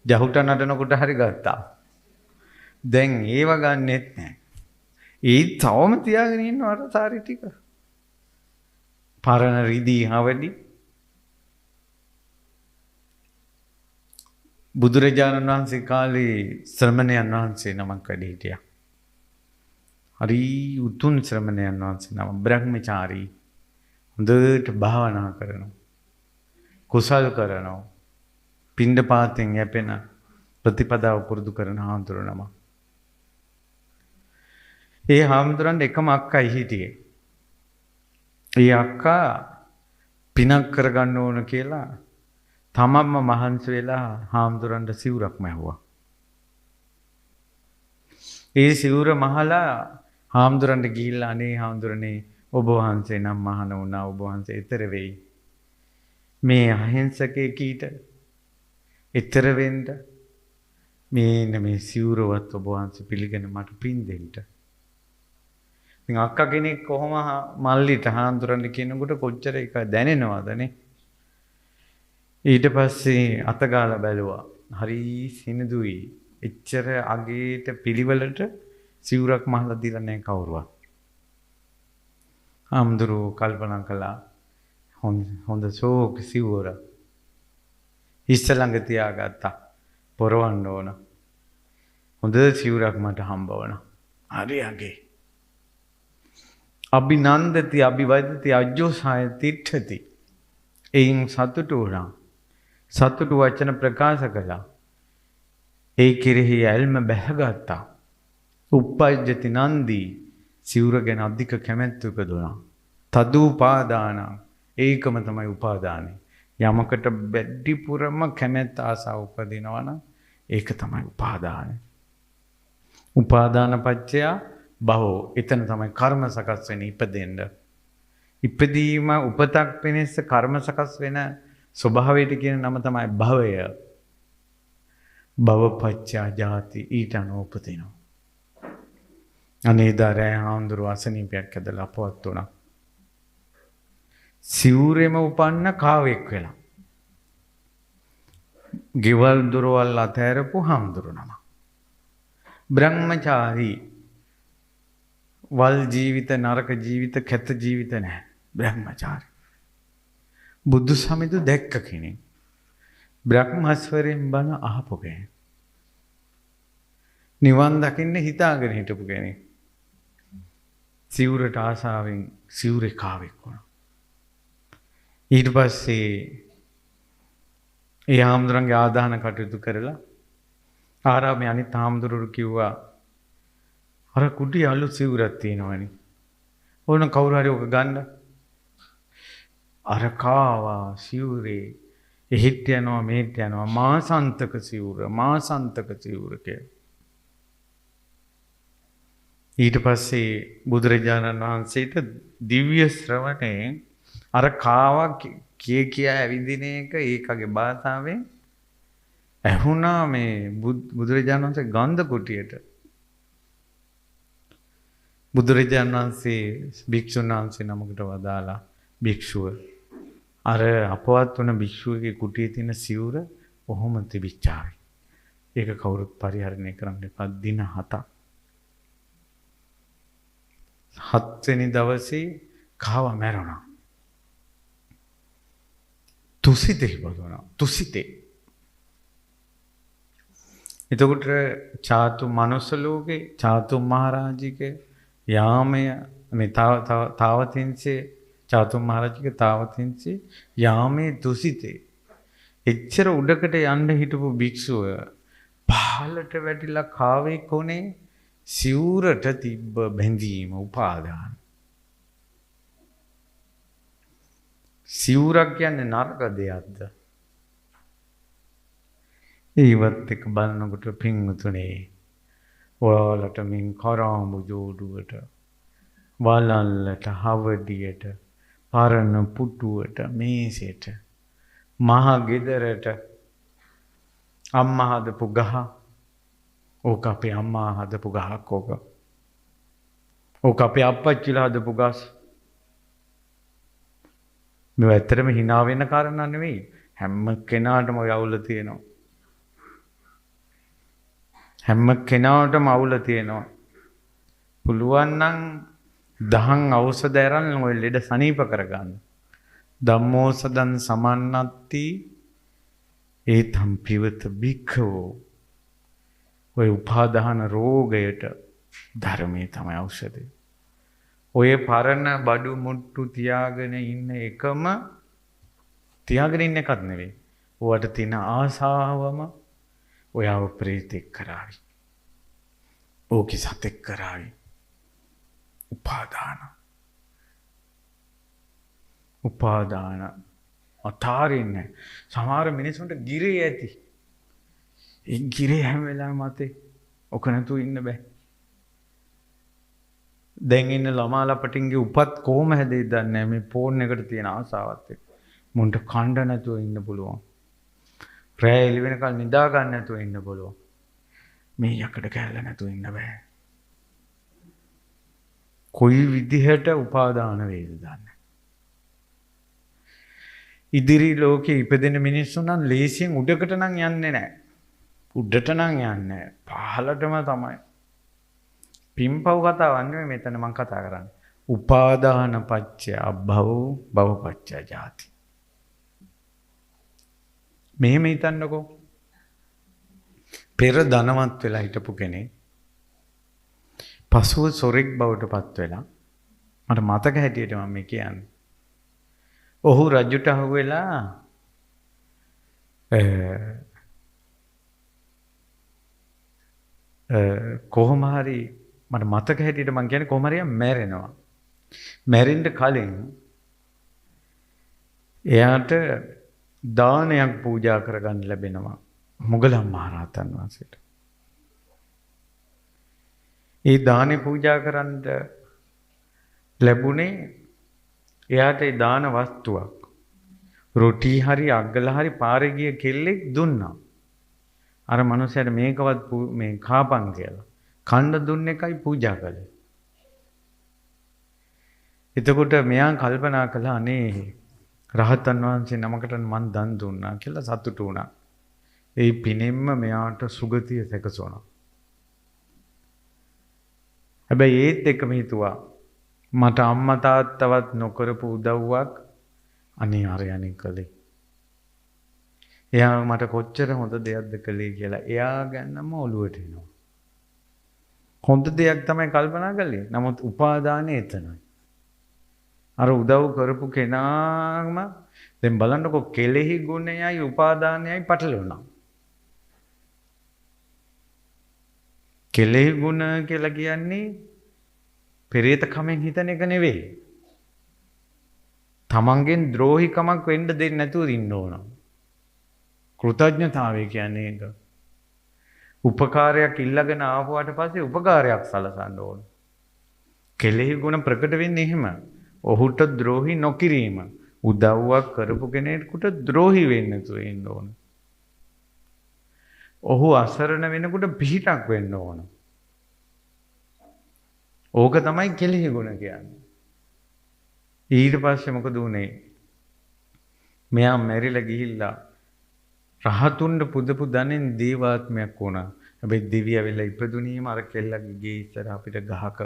ජහුට නටනකොට හරි ගත්තා. දැන් ඒව ගන්නෙත් නැහැ. ඒ තවම තියාගෙන ඉන්නවා අර සාරි ටික. පරණ රිදී හවඩි බුදුරජාණන් වහන්සේ කාලේ ශ්‍රමණයන් වහන්සේ නමක් වැඩ හිටියා. හරි උතුම් ශ්‍රමණයන් වහන්සේ නම බ්‍රහ්මචාරී. හොඳට භාවනා කරනවා. කුසල් කරනවා. පිණ්ඩපාතෙන් යැපෙන ප්‍රතිපදාව පුරුදු කරන හාමුදුරුවෝ නම. ඒ හාමුදුරන්ට එකම අක්කයි හිටියේ. ඒ අක්කා පිනක් කරගන්න ඕන කියලා තමන්ම මහන්සි වෙලා හාමුදුරන්ට සිවුරක් මැහුවා. ඒ සිවුර මහලා හාමුදුරන්ට ගිහිල්ලා අනේ හාමුදුරනේ ඔබ වහන්සේ නම් මහාන වුණා, ඔබ වහන්සේ ඊතර වෙයි. මේ අහිංසකේ කීට ඊතර වෙන්න මේ සිවුරවත් ඔබ වහන්සේ පිළිගෙන මට පින් දෙන්න. ඉතින් අක්කා කෙනෙක් කොහොම මල්ලිට හාමුදුරන්ට කියනකොට කොච්චර එක දැනෙනවදනේ. ඊට පස්සේ අතගාලා බැලුවා. හරි සිනිදුයි. එච්චර අගේට පිළිවෙලට සිවුරක් මහලා දීලා නැහැ කවුරුවත්. හාමුදුරුවෝ කල්පනා කළා හොඳ ශෝක සිවුර. ඉස්ස ළඟ තියාගත්තා. පොරවන්න ඕන. හොඳ සිවුරක් මට හම්බ වුණා. හරි අගේ. අභිනන්දති අභිවදති අජ්ජෝසාය තිට්ඨති. එයින් සතුටු වුණා. සතුටු වචන ප්‍රකාශ කළා. ඒ කෙරෙහි ඇල්ම බැහැගත්තා. උප්පජ්ජති නන්දී සිවුර ගැන අධික කැමැත්ත උපදුණා. තදූපාදාන ඒකම තමයි උපාදානයි. යමකට වැඩිපුරම කැමැත්ත ආසාව උපදිනවා නම් ඒක තමයි උපාදානය. උපාදාන පත්‍ය භවෝ එතන තමයි කර්ම සකස් වෙන්නේ ඉපදෙන්න. ඉපදීම උපතක් වෙනස කර්ම සකස් වෙන ස්වභාවයට කියන නම තමයි භවය. භවපච්චා ජාති ඊට අනුපදිනවා. අනේදාරය හාමුදුරුවෝ අසනීපයක් ඇදලා අපවත් වුණා. සිවුරෙම උපන්න කාවෙක් වෙලා. ගෙවල් දොරවල් අතහැරපු හාමුදුරුවෝ නම. බ්‍රහ්මචාරී. වල් ජීවිත නරක ජීවිත කැත ජීවිත නැහැ. බ්‍රහ්මචාරී. බුදු සමිඳු දැක්ක කෙනෙක්. බ්‍රහ්මස්වරයෙන් බණ අහපු කෙනෙක්. නිවන් දකින්න හිතාගෙන හිටපු කෙනෙක්. සිවුරට ආසාවෙන් සිවුරේ කාවෙක් වුණා. ඊට පස්සේ ඒ හාමුදුරන්ගේ ආදාන කටයුතු කරලා ආරාමේ අනිත් හාමුදුරුවෝ කිව්වා අර කුටි අලුත් සිවුරක් තියෙනවනේ. ඕන කවුරු හරි ඔක ගන්න. අර කාවා සිවුරේ එහෙට යනවා මෙහෙට යනවා මාසන්තක සිවුර කියලා. ඊට පස්සේ බුදුරජාණන් වහන්සේට දිව්‍ය ශ්‍රවණයෙන් අර කාවා කියා ඇවිදින එක ඒකගේ භාෂාවෙන් ඇහුණා මේ බුදුරජාණන් වහන්සේ ගන්ධ කුටියට. බුදුරජාණන් වහන්සේ භික්ෂුන් වහන්සේ නමකට වදාලා භික්ෂුව අර අපවත් වන භික්ෂුවගේ කුටියේ තියෙන සිවුර ඔහොම තිබිච්චාවි. ඒක කවුරුත් පරිහරණය කරන්න එපා. දින 7ක්. 7 වෙනි දවසේ කාව මැරුණා. තුසිතේ බදුණා. තුසිතේ. එතකොට චාතු මනුස්ස ලෝකේ චාතු මහරජිකේ යාමය මේ තාවතින්සේ චාතු මහරජිකේ තාවතින්සේ යාමේ තුසිතේ. එච්චර උඩකට යන්න හිටපු භික්ෂුව පහළට වැටිලා කාවේ කොනේ සිවුරට තිබ්බ බැඳීම උපාදාන. සිවුරක් කියන්නේ නරක දෙයක්ද? ඒවත් එක බලනකොට පින්වතුනේ ඔයාලට මින් කරාඹු ජෝඩුවට වලල්ලට, හවඩියට, පරණ පුටුවට, මේසෙට, මහ ගෙදරට, අම්මා හදපු ගහ. ඕක අපේ අම්මා හදපු ගහක් ඕක. ඕක අපේ අප්පච්චිලා හදපු ගස්. මේ ඇත්තටම hina වෙන කාරණා නෙවෙයි. හැම කෙනාටම ඔය අවුල තියෙනවා. හැම කෙනාටම අවුල තියෙනවා. පුළුවන් නම් දහං ඖෂධ අරන් ඔය ලෙඩ සනීප කරගන්න. ධම්මෝසදං සමන්නත්ති ඒතම් පිවත භික්ඛවෝ. ඔය උපාදාන රෝගයට ධර්මයේ තමයි ඖෂධය. ඔය පරණ බඩු මුට්ටු තියාගෙන ඉන්න එකම තියාගෙන ඉන්න එකක් නෙවෙයි. ඔයාට තියෙන ආසාවම ඔයාව ප්‍රේතෙක් කරાવી. ඕකේ සතෙක් කරાવી. උපාදාන අතාරින්නේ. සමහර මිනිස්සුන්ට ගිරේ ඇති. ඒ ගිරේ හැම වෙලාවෙම මතේ. ඔක නැතුව ඉන්න බෑ. දැන් ඉන්න ළමා ලපටින්ගේ උපත් කොහොම හැදෙයිද දන්නේ නැහැ. මේ ෆෝන් එකට තියෙන ආසාවත් එක්ක. මුන්ට කණ්ඩ නැතුව ඉන්න පුළුවන්. රැය එළි වෙනකල් නිදා ගන්න නැතුව ඉන්න පුළුවන්. මේ යකඩ කැල්ල නැතුව ඉන්න බෑ. කොයි විදිහට උපාදාන වේද දන්නේ. ඉදිරි ලෝකේ ඉපදෙන මිනිස්සු නම් ලේසියෙන් උඩකට නම් යන්නේ නැහැ. උඩට නම් යන්නේ පහළටම තමයි. පිම්පව් කතාවක් නෙමෙයි මෙතන මම කතා කරන්නේ. උපාදාන පත්‍ය අභව භව පත්‍ය ජාති. මෙහෙම හිතන්නකෝ. පෙර ධනවත් වෙලා හිටපු කෙනෙක් පසුව සොරෙක් බවට පත් වෙලා මට මතක හැටියට මම මේ කියන්නේ. ඔහු රජුට අහුවෙලා කොහොම හරි මට මතක හැටියට මම කියන්නේ කොහොම හරි මැරෙනවා. මැරෙන්න කලින් එයාට දානයක් පූජා කරගන්න ලැබෙනවා මුගලන් මහරහතන් වහන්සේට. ඒ දානේ පූජා කරන්න ලැබුණේ එයාට ඒ දාන වස්තුවක්. රොටි හරි අග්ගල හරි පාරේ ගිය කෙල්ලෙක් දුන්නා. අර මනුස්සයාට මේකවත් මේ කාපන් කියලා. කන්න දුන්න එකයි පූජා කළේ. එතකොට මෙයා කල්පනා කළා අනේ රහතන් වහන්සේ නමකට මං දන් දුන්නා කියලා සතුටු වුණා. ඒ පිනෙම්ම මෙයාට සුගතිය සැකසුණා. හැබැයි ඒත් එකම හිතුවා මට අම්මා තාත්තවත් නොකරපු උදව්වක් අනේ අරයන්ි කළේ. එයා මට කොච්චර හොඳ දෙයක්ද කළේ කියලා එයා ගැනම ඔළුවට එනවා. හොඳ දෙයක් තමයි කල්පනා කළේ. නමුත් උපාදානය එතනයි. අර උදව් කරපු කෙනාම දැන් බලන්නකො කෙලෙහි ගුණයයි උපාදානයයි පටලවනවා. කෙලෙහි ගුණ කියලා කියන්නේ පෙරේත කමෙන් හිතන එක නෙවෙයි. තමන්ගෙන් ද්‍රෝහිකමක් වෙන්න දෙන්නේ නැතුව ඉන්න ඕන. කෘතඥතාවය කියන්නේ ඒක. උපකාරයක් ඉල්ලගෙන ආවුවාට පස්සේ උපකාරයක් සලසන්න ඕන. කෙලෙහි ගුණ ප්‍රකට වෙන්නේ එහෙම. ඔහුට ද්‍රෝහි නොකිරීම. උදව්වක් කරපු කෙනෙකුට ද්‍රෝහි වෙන්නේ නැතුව ඉන්න ඕන. ඔහු අසරණ වෙනකොට පිහිටක් වෙන්න ඕන. ඕක තමයි කෙලෙහි ගුණ කියන්නේ. ඊට පස්සේ මොකද උනේ? මෙයා මැරිලා ගිහිල්ලා රහතුන්ට පුදපු ධනෙන් දේවාත්මයක් වුණා. හැබැයි දෙවියා වෙලා ඉපදුනීම අර කෙල්ලගේ ගේ ඉස්සර අපිට ගහක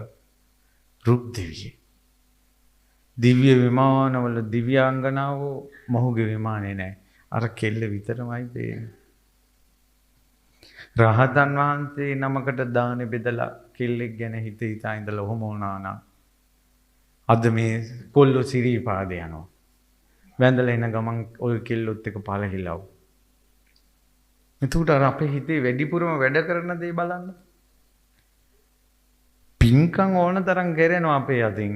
රුක් දෙවියෙක්. දිව්‍ය විමානවල දිව්‍යාංගනාවෝ මොහුගේ විමානේ නැහැ. අර කෙල්ල විතරමයි පේන්නේ. රහතන් වහන්සේ නමකට දානෙ බෙදලා කෙල්ලෙක් ගැන හිත හිතා ඉඳලා ඔහොම වුණා නම් අද මේ කොල්ලෝ සිරිපාද යනවා. වැඳලා එන ගමන් ඔය කෙල්ලොත් එක පළහිලව්. එතකොට අර අපේ හිතේ වැඩිපුරම වැඩ කරන දේ බලන්න. පින්කම් ඕන තරම් කරනවා අපේ අතින්.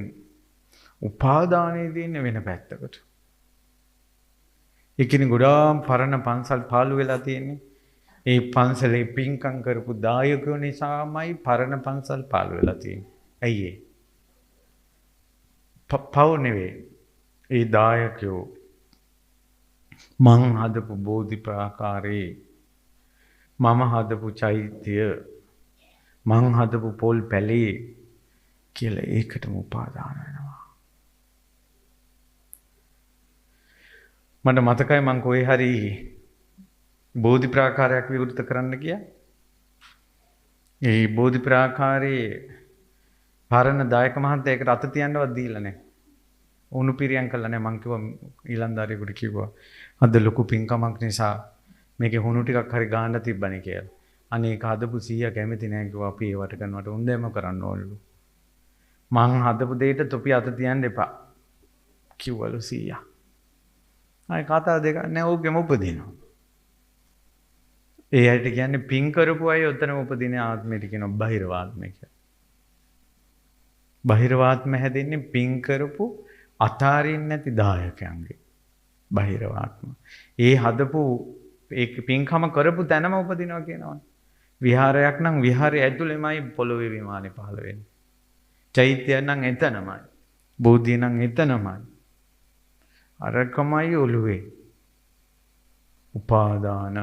උපාදානයේ තියෙන වෙන පැත්තකට. ඒකිනේ ගොඩාක් පරණ පන්සල් පාළු වෙලා තියෙන්නේ. ඒ පන්සලේ පින්කම් කරපු දායකයෝ නිසාමයි පරණ පන්සල් පාළු වෙලා තියෙන්නේ. ඇයි ඒ? පව් නෙවෙයි. ඒ දායකයෝ මං හදපු බෝධි ප්‍රාකාරේ මම හදපු චෛත්‍ය මං හදපු පොල් පැලේ කියලා ඒකටම උපාදාන වෙනවා. මට මතකයි මං කොහේ හරි බෝධි ප්‍රාකාරයක් විවෘත කරන්න ගියා. ඒ බෝධි ප්‍රාකාරයේ පරණ දායක මහත්තයා ඒකට අත තියන්නවත් දීලා නැහැ. උණු පිරියම් කළා නැහැ. මං කිව්වා ඊළඳාරියෙකුට කිව්වා අද ලොකු පින්කමක් නිසා මේකේ හුණු ටිකක් හරි ගාන්න තිබ්බනේ කියලා. අනේ ඒක හදපු 100 කැමති නැහැ කිව්වා අපි ඒවට කරනවට උන්දේම කරන්න ඕනලු. මං හදපු දෙයට තොපි අත තියන්න එපා කිව්වලු 100. ආයි කතා දෙක නැහැ ඕකෙම උපදිනවා. ඒ ඇයිට කියන්නේ පින් කරපු අය උතනම උපදින ආත්මයට කියනවා බහිරවාත්මය කියලා. බහිරවාත්ම හැදෙන්නේ පින් කරපු අතාරින්න නැති දායකයන්ගේ බහිරවාත්ම. ඒ හදපු ඒ පින්කම කරපු තැනම උපදිනවා කියනවා. විහාරයක් නම් විහාරය ඇතුළෙමයි පොළොවේ විමානේ පහළ වෙන්නේ. චෛත්‍යයක් නම් එතනමයි. බෝධිය නම් එතනමයි. අරකමයි ඔළුවේ. උපාදාන.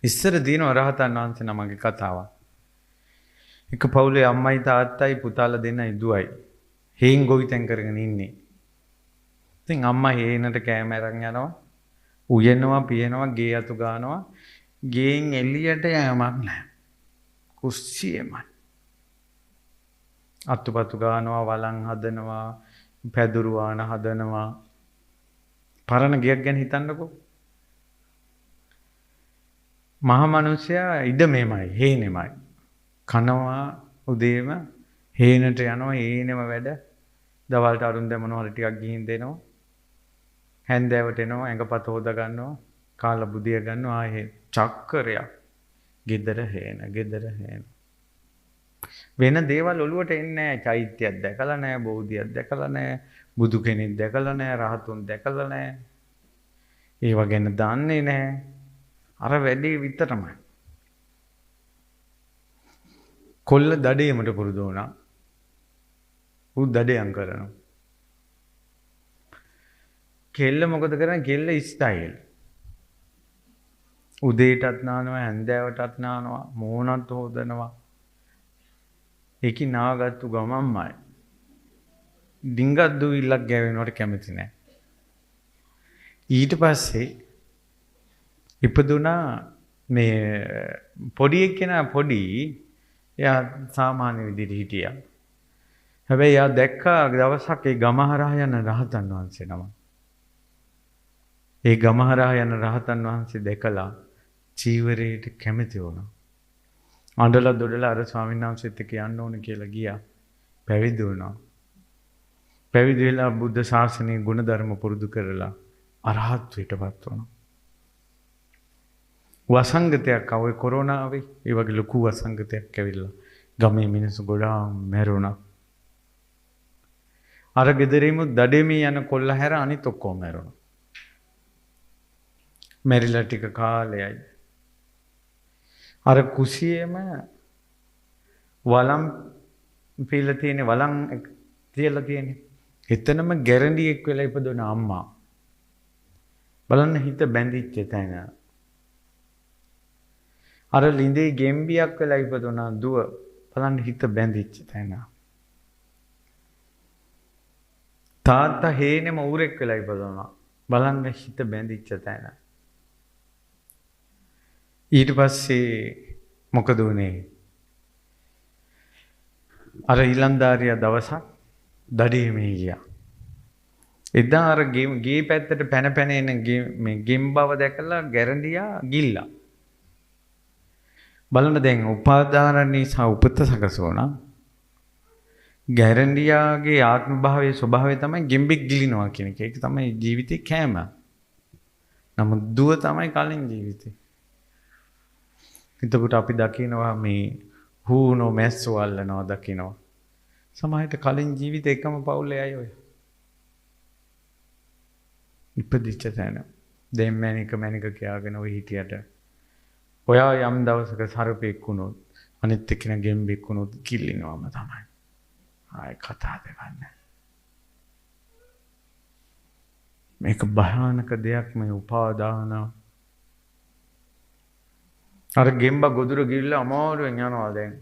ඉස්සර දින රහතන් වහන්සේ නමගේ කතාවක්. එක පවුලේ අම්මයි තාත්තයි පුතාලා දෙන්නයි දුවයි. හේන් ගොවිතැන් කරගෙන ඉන්නේ. ඉතින් අම්මා හේනට කෑම අරන් යනවා. උයනවා පියනවා ගේ අතු ගන්නවා. ගෙන් එළියට යෑමක් නැහැ. කුස්සියෙමයි. අතුපතු ගන්නවා වලං හදනවා පැදුරු ආන හදනවා. පරණ ගියක් ගැන හිතන්නකෝ. මහා මිනිසයා ඉඩ මෙමය හේනෙමයි. කනවා උදේම හේනට යනවා හේනෙම වැඩ. දවල්ට අරුන් දැන් මොනවා හරි ටිකක් ගිහින් දෙනවා. හැන්දෑවට එනවා ඇඟපත හොද ගන්නවා. කාලා බුදිය ගන්නවා ආයේ චක්කරයක්. gedara හේන gedara හේන. වෙන දේවල් ඔළුවට එන්නේ නැහැ. චෛත්‍යයක් දැකලා නැහැ, බෝධියක් දැකලා නැහැ, බුදු කෙනෙක් දැකලා නැහැ, රහතුන් දැකලා නැහැ. ඒව ගැන දන්නේ නැහැ. අර වැඩේ විතරමයි. කොල්ල දඩේමට පුරුදු වුණා. ඌ දඩයන් කරනවා. කෙල්ල මොකද කරන්නේ? කෙල්ල ස්ටයිල්. උදේටත් නානවා, හැන්දෑවටත් නානවා, මෝනත් හොදනවා. ඒකි නාගත්තු ගමන්මයි. ඩිංගක් දුවිල්ලක් ගෑවෙනවට කැමති නැහැ. ඊට පස්සේ ඉපදුනා මේ පොඩි එක්කෙනා පොඩි එයා සාමාන්‍ය විදිහට හිටියා. හැබැයි එයා දැක්කා දවසක් ඒ ගම හරහා යන රහතන් වහන්සේ නම. ඒ ගම හරහා යන රහතන් වහන්සේ දැකලා චීවරයට කැමති වුණා. අඬලා දොඩලා අර ස්වාමීන් වහන්සේත් එක්ක යන්න ඕන කියලා ගියා. පැවිදි වුණා. පැවිදි වෙලා බුද්ධ ශාසනයේ ගුණධර්ම පුරුදු කරලා අරහත්ත්වයටපත් වුණා. වසංගතයක් ආවේ කොරෝනාවේ. ඒ වගේ ලොකු වසංගතයක් ඇවිල්ලා ගමේ මිනිස්සු ගොඩාක් මැරුණා. අර ගෙදරින්ම දඩේමී යන කොල්ල හැර අනිත් ඔක්කොම මැරුණා. මැරිලා ටික කාලයයි. අර කුසියේම වලම් පීලා තියෙන වලම් තියලා තියෙන. එතනම ගැරන්ඩියෙක් වෙලා ඉපදුන අම්මා. බලන්න හිත බැඳිච්ච තැන. අර ලිඳේ ගෙම්බියක් වෙලා ඉපදුන දුව. බලන්න හිත බැඳිච්ච තැන. තාත්තා හේනෙම ඌරෙක් වෙලා ඉපදුනා. බලන්න හිත බැඳිච්ච තැන. ඊට පස්සේ මොකද වුනේ? අර ඊලන්දාරියා දවසක් දඩේමේ ගියා. එදා අර ගේ පැත්තට පැන පැන එන මේ ගෙම්බව දැකලා ගැරන්ඩියා ගිල්ලා. බලන්න දැන් උපාදාන නිසා උපත සකසවනා. ගැරන්ඩියාගේ ආත්ම භාවයේ ස්වභාවය තමයි ගෙම්බෙක් ගිලිනවා කියන එක. ඒක තමයි ජීවිතේ කෑම. නමුත් දුව තමයි කලින් ජීවිතේ. එතකොට අපි දකිනවා මේ හූනෝ මැස්සෝ අල්ලනවා දකිනවා. සමහරට කලින් ජීවිතේ එකම පවුලේ අය ඔය. ඉපදිච්ච තැන. දැන් මැනික කියාගෙන ඔය හිටියට. ඔයා යම් දවසක සර්පෙක් වුණොත් අනිත් එක්කෙනා ගෙම්බෙක් වුණොත් කිල්ලිනවම තමයි. ආය කතා දෙකක් නැහැ. මේක භයානක දෙයක් මේ උපාදාන. අර ගෙම්බ ගොදුර ගිහිල්ලා අමාරුවෙන් යනවා දැන්.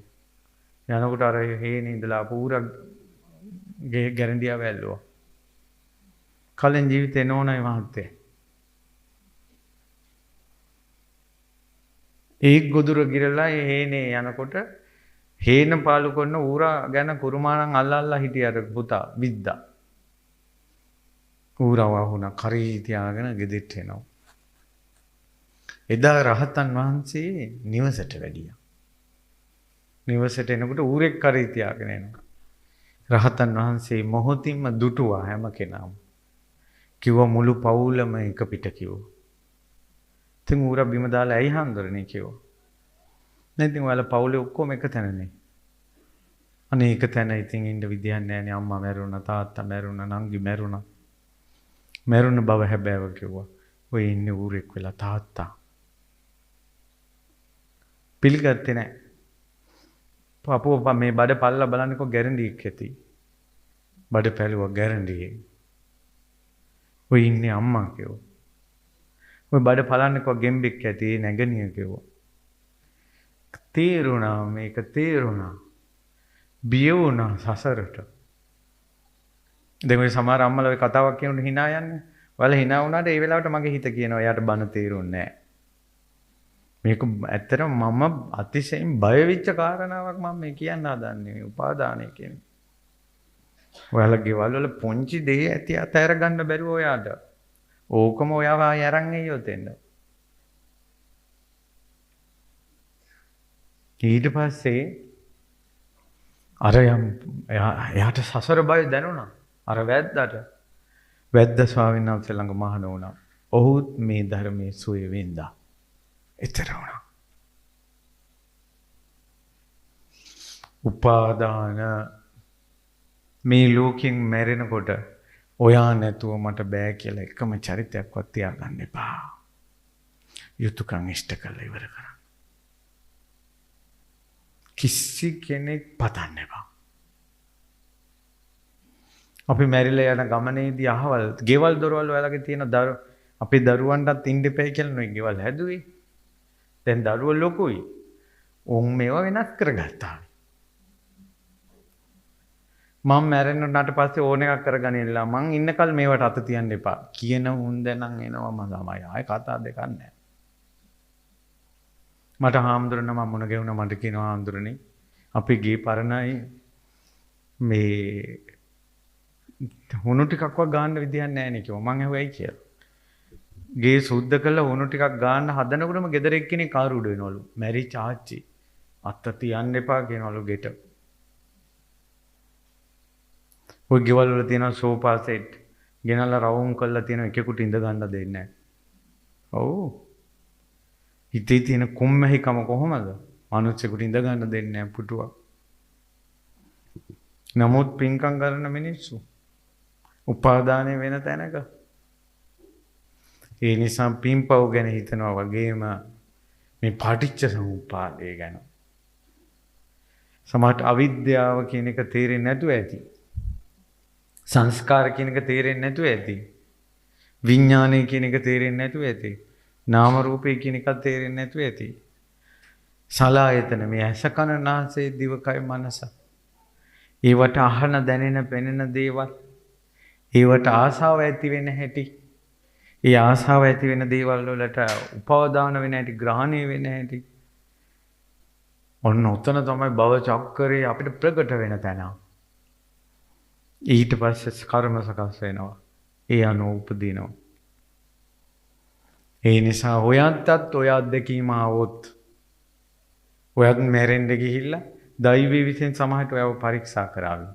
යනකොට අර හේනේ ඉඳලා පූරා ගැරන්ඩියා වැල්ලුවා. කලින් ජීවිතේ නෝනයි මහත්තයා. ඒ ගොදුර ගිරලා හේනේ යනකොට හේන පාලු කරන ඌරා ගැන කුරුමානම් අල්ලල්ලා හිටිය අර පුතා විද්දා. ඌරා වහුණා කරේ තියාගෙන ගෙදෙට්ට එනවා. එදා රහතන් වහන්සේ නිවසට වැඩියා. නිවසට එනකොට ඌරෙක් කරේ තියාගෙන එනවා. රහතන් වහන්සේ මොහොතින්ම දුටුවා හැම කෙනාම. කිව්වා මුළු පවුලම එක පිට කිව්වා. ඉතින් ඌරා බිම දාලා ඇයි හාමුදුරනේ කිව්වා. නැත්නම් ඔයාලා පවුලේ ඔක්කොම එක තැනනේ. අනේ එක තැන ඉතින් ඉන්න විදියක් නැහැනේ. අම්මා මැරුණා, තාත්තා මැරුණා, නංගි මැරුණා. මැරුණ බව හැබෑව කිව්වා. ඔය ඉන්නේ ඌරෙක් වෙලා තාත්තා. පිළිගත්තේ නැහැ. පපුව මේ බඩ පල්ලා බලන්නකෝ ගැරන්ඩියක් ඇති. බඩ පැලුවා ගැරන්ඩියේ. ඔය ඉන්නේ අම්මා කිව්වා. ඔය බඩ බලන්නකෝ ගෙම්බෙක් ඇති නැගණිය කිව්වා. තේරුණා මේක තේරුණා. බිය වුණා සසරට. දැන් ඔය සමහර අම්මලා ඔය කතාවක් කියනකොට hina යන්නේ. ඔයාලා hina වුණාට ඒ වෙලාවට මගේ හිත කියනවා එයාට බන තේරුන්නේ නැහැ. මේක ඇත්තටම මම අතිශයින් බය වෙච්ච කාරණාවක් මම මේ කියන්න හදන්නේ මේ උපාදානය කියන්නේ. ඔයාලා ගෙවල් වල පොන්චි දෙය ඇති අතහැර ගන්න බැරුව ඔයාට. ඕකම ඔයාව අරන් එයියොත් එන්න. ඊට පස්සේ අර එයාට සසර බය දැනුණා. අර වැද්ද ස්වාමීන් වහන්සේ ළඟ මහාන වුණා. ඔහුත් මේ ධර්මයේ සුවේ වින්දා. ඊතර වුණා. උපාදාන මේ ලෝකෙන් මැරෙනකොට ඔයා නැතුව මට බෑ කියලා එකම චරිතයක්වත් තියාගන්න එපා. යුතුයකම් ඉෂ්ට කරලා ඉවර කරන්න. කිසි කෙනෙක් පතන්න එපා. අපි මැරිලා යන ගමනේදී අහවල් ගෙවල් දොරවල් ඔයාලගේ තියෙන අපේ දරුවන්ටත් ඉන්න එපයි කියලා නෙවෙයි ගෙවල් හැදුවේ. දැන් දරුවෝ ලොකුයි. උන් මේවා වෙනස් කරගත්තා. මම මැරෙන්නට පස්සේ ඕන එකක් කරගනින්නලා මං ඉන්නකල් මේවට අත තියන්න එපා කියන උන් දැන් එනවා මම තමයි ආයේ කතා දෙකක් නැහැ. මට හාමුදුරන මම මුණ ගැහුණා මට කියනවා හාමුදුරනේ අපි ගේ පරණයි මේ හුණු ටිකක්වත් ගන්න විදියක් නැහැ නේ කිව්වා. මං ඇහුවයි කියලා. ගේ සුද්ධ කළා හුණු ටිකක් ගන්න හදනකොටම ගෙදර එක්කෙනෙක් කාරුඩ වෙනවලු. මැරි චාච්චි. අත තියන්න එපා කියනවලු ගෙට. ඔය ගෙවල් වල තියෙන සෝෆා සෙට් ගෙනල්ලා රවුම් කරලා තියෙන එකෙකුට ඉඳ ගන්න දෙන්නේ නැහැ. ඔව්. හිතේ තියෙන කොම්මැහිකම කොහොමද? මනුස්සයෙකුට ඉඳ ගන්න දෙන්නේ නැහැ පුටුවක්. නමුත් පින්කම් කරන මිනිස්සු උපාදානය වෙන තැනක. ඒ නිසා පින්පව් ගැන හිතනවා වගේම මේ පටිච්ච සමුප්පාදය ගැන. සමහරට අවිද්‍යාව කියන එක තේරෙන්නේ නැතුව ඇති. සංස්කාර කියන එක තේරෙන්නේ නැතුව ඇති. විඥානය කියන එක තේරෙන්නේ නැතුව ඇති. නාම රූපේ කියන එක තේරෙන්නේ නැතුව ඇති. සලආයතන මේ ඇස කන නාසය දිවකය මනස. ඒවට අහන දැනෙන පෙනෙන දේවල්. ඒවට ආසාව ඇති වෙන හැටි. ඒ ආසාව ඇති වෙන දේවල් වලට උපාදාන වෙන හැටි ග්‍රහණය වෙන හැටි. ඔන්න උතන තමයි භව චක්‍රේ අපිට ප්‍රකට වෙන තැන. ඊට පස්සේ කර්ම සකස් වෙනවා. ඒ අනුව උපදිනවා. ඒ නිසා ඔයන්ටත් ඔය අත්දැකීම આવොත් ඔයත් මැරෙන්න ගිහිල්ලා දෛවී විසින් සමහරට ඔයව පරීක්ෂා කරાવી.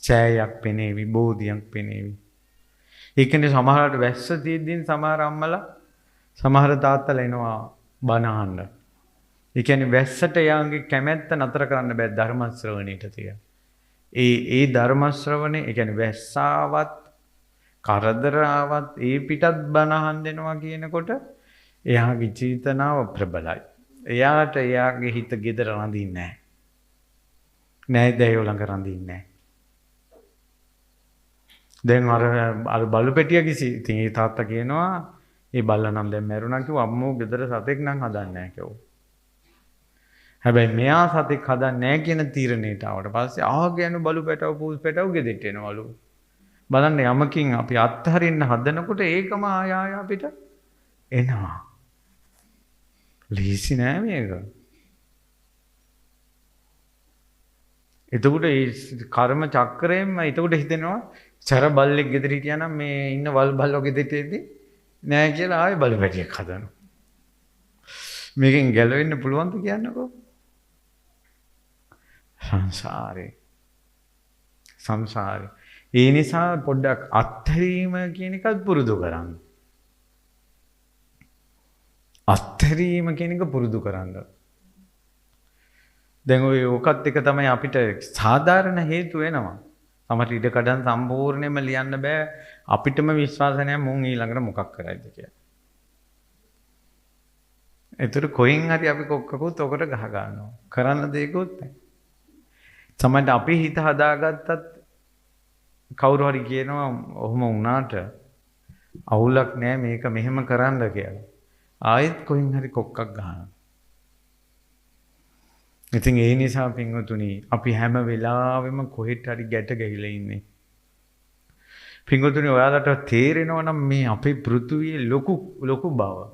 ඡායක් පෙනේවි, බෝධියක් පෙනේවි. ඒකනේ සමහරට වැස්ස තියෙද්දී සමහර අම්මලා සමහර තාත්තලා එනවා බණ අහන්න. ඒ කියන්නේ වැස්සට යාගේ කැමැත්ත නතර කරන්න බෑ ධර්ම ශ්‍රවණයට තියන. ඒ ධර්ම ශ්‍රවණේ ඒ කියන්නේ වැස්සාවත් කරදරාවත් ඒ පිටත් බණ අහන් දෙනවා කියනකොට එයාගේ චේතනාව ප්‍රබලයි. එයාට එයාගේ හිත gedara රඳින්නේ නැහැ. නෑ දැයෝ ළඟ රඳින්නේ නෑ. දැන් අර බලු පෙටිය කිසි ඉතින් ඒ තාත්තා කියනවා ඒ බල්ලා නම් දැන් මැරුණා කිව්වා අම්මෝ ගෙදර සතෙක් නම් හදන්නේ නෑ කිව්වා. හැබැයි මෙයා සතෙක් හදන්නේ නෑ කියන තීරණයට ආවට පස්සේ ආගෙන බලු පැටව පූස් පැටව ගෙදෙට්ට එනවලු. බලන්න යමකින් අපි අත්හරින්න හදනකොට ඒකම ආය අපිට එනවා. ලීසි නෑ මේක. එතකොට ඒ කර්ම චක්‍රයෙන්ම එතකොට හිතෙනවා සර බල්ලෙක් ගෙදර හිටියා නම් මේ ඉන්න වල් බල්ලෝ ගෙදෙට්ට එද්දි නෑ කියලා ආයෙ බලු පැටියක් හදනවා. මේකෙන් ගැලවෙන්න පුළුවන්ද කියන්නකෝ? සංසාරේ. ඒ නිසා පොඩ්ඩක් අත්හැරීම කියන එකත් පුරුදු කරන්න. අත්හැරීම කියන එක පුරුදු කරන්න. දැන් ඔය ඔකත් එක තමයි අපිට සාධාරණ හේතු වෙනවා. සමහර ඉඩ කඩන් සම්පූර්ණයෙන්ම ලියන්න බෑ. අපිටම විශ්වාස නැහැ මුන් ඊළඟට මොකක් කරයිද කියලා. ඒතර කොහෙන් හරි අපි කොක්කකුත් ඔකට ගහ ගන්නවා. කරන්න දෙයක්වත් නැහැ. සමහරට අපි හිත හදාගත්තත් කවුරු හරි කියනවා ඔහොම වුණාට අවුලක් නෑ මේක මෙහෙම කරන්න කියලා. ආයෙත් කොහෙන් හරි කොක්කක් ගන්නවා. ඉතින් ඒ නිසා පින්වතුනි අපි හැම වෙලාවෙම කොහෙට හරි ගැට ගැහිලා ඉන්නේ. පින්වතුනි ඔයාලට තේරෙනවා නම් මේ අපේ පෘථුවියේ ලොකු බව.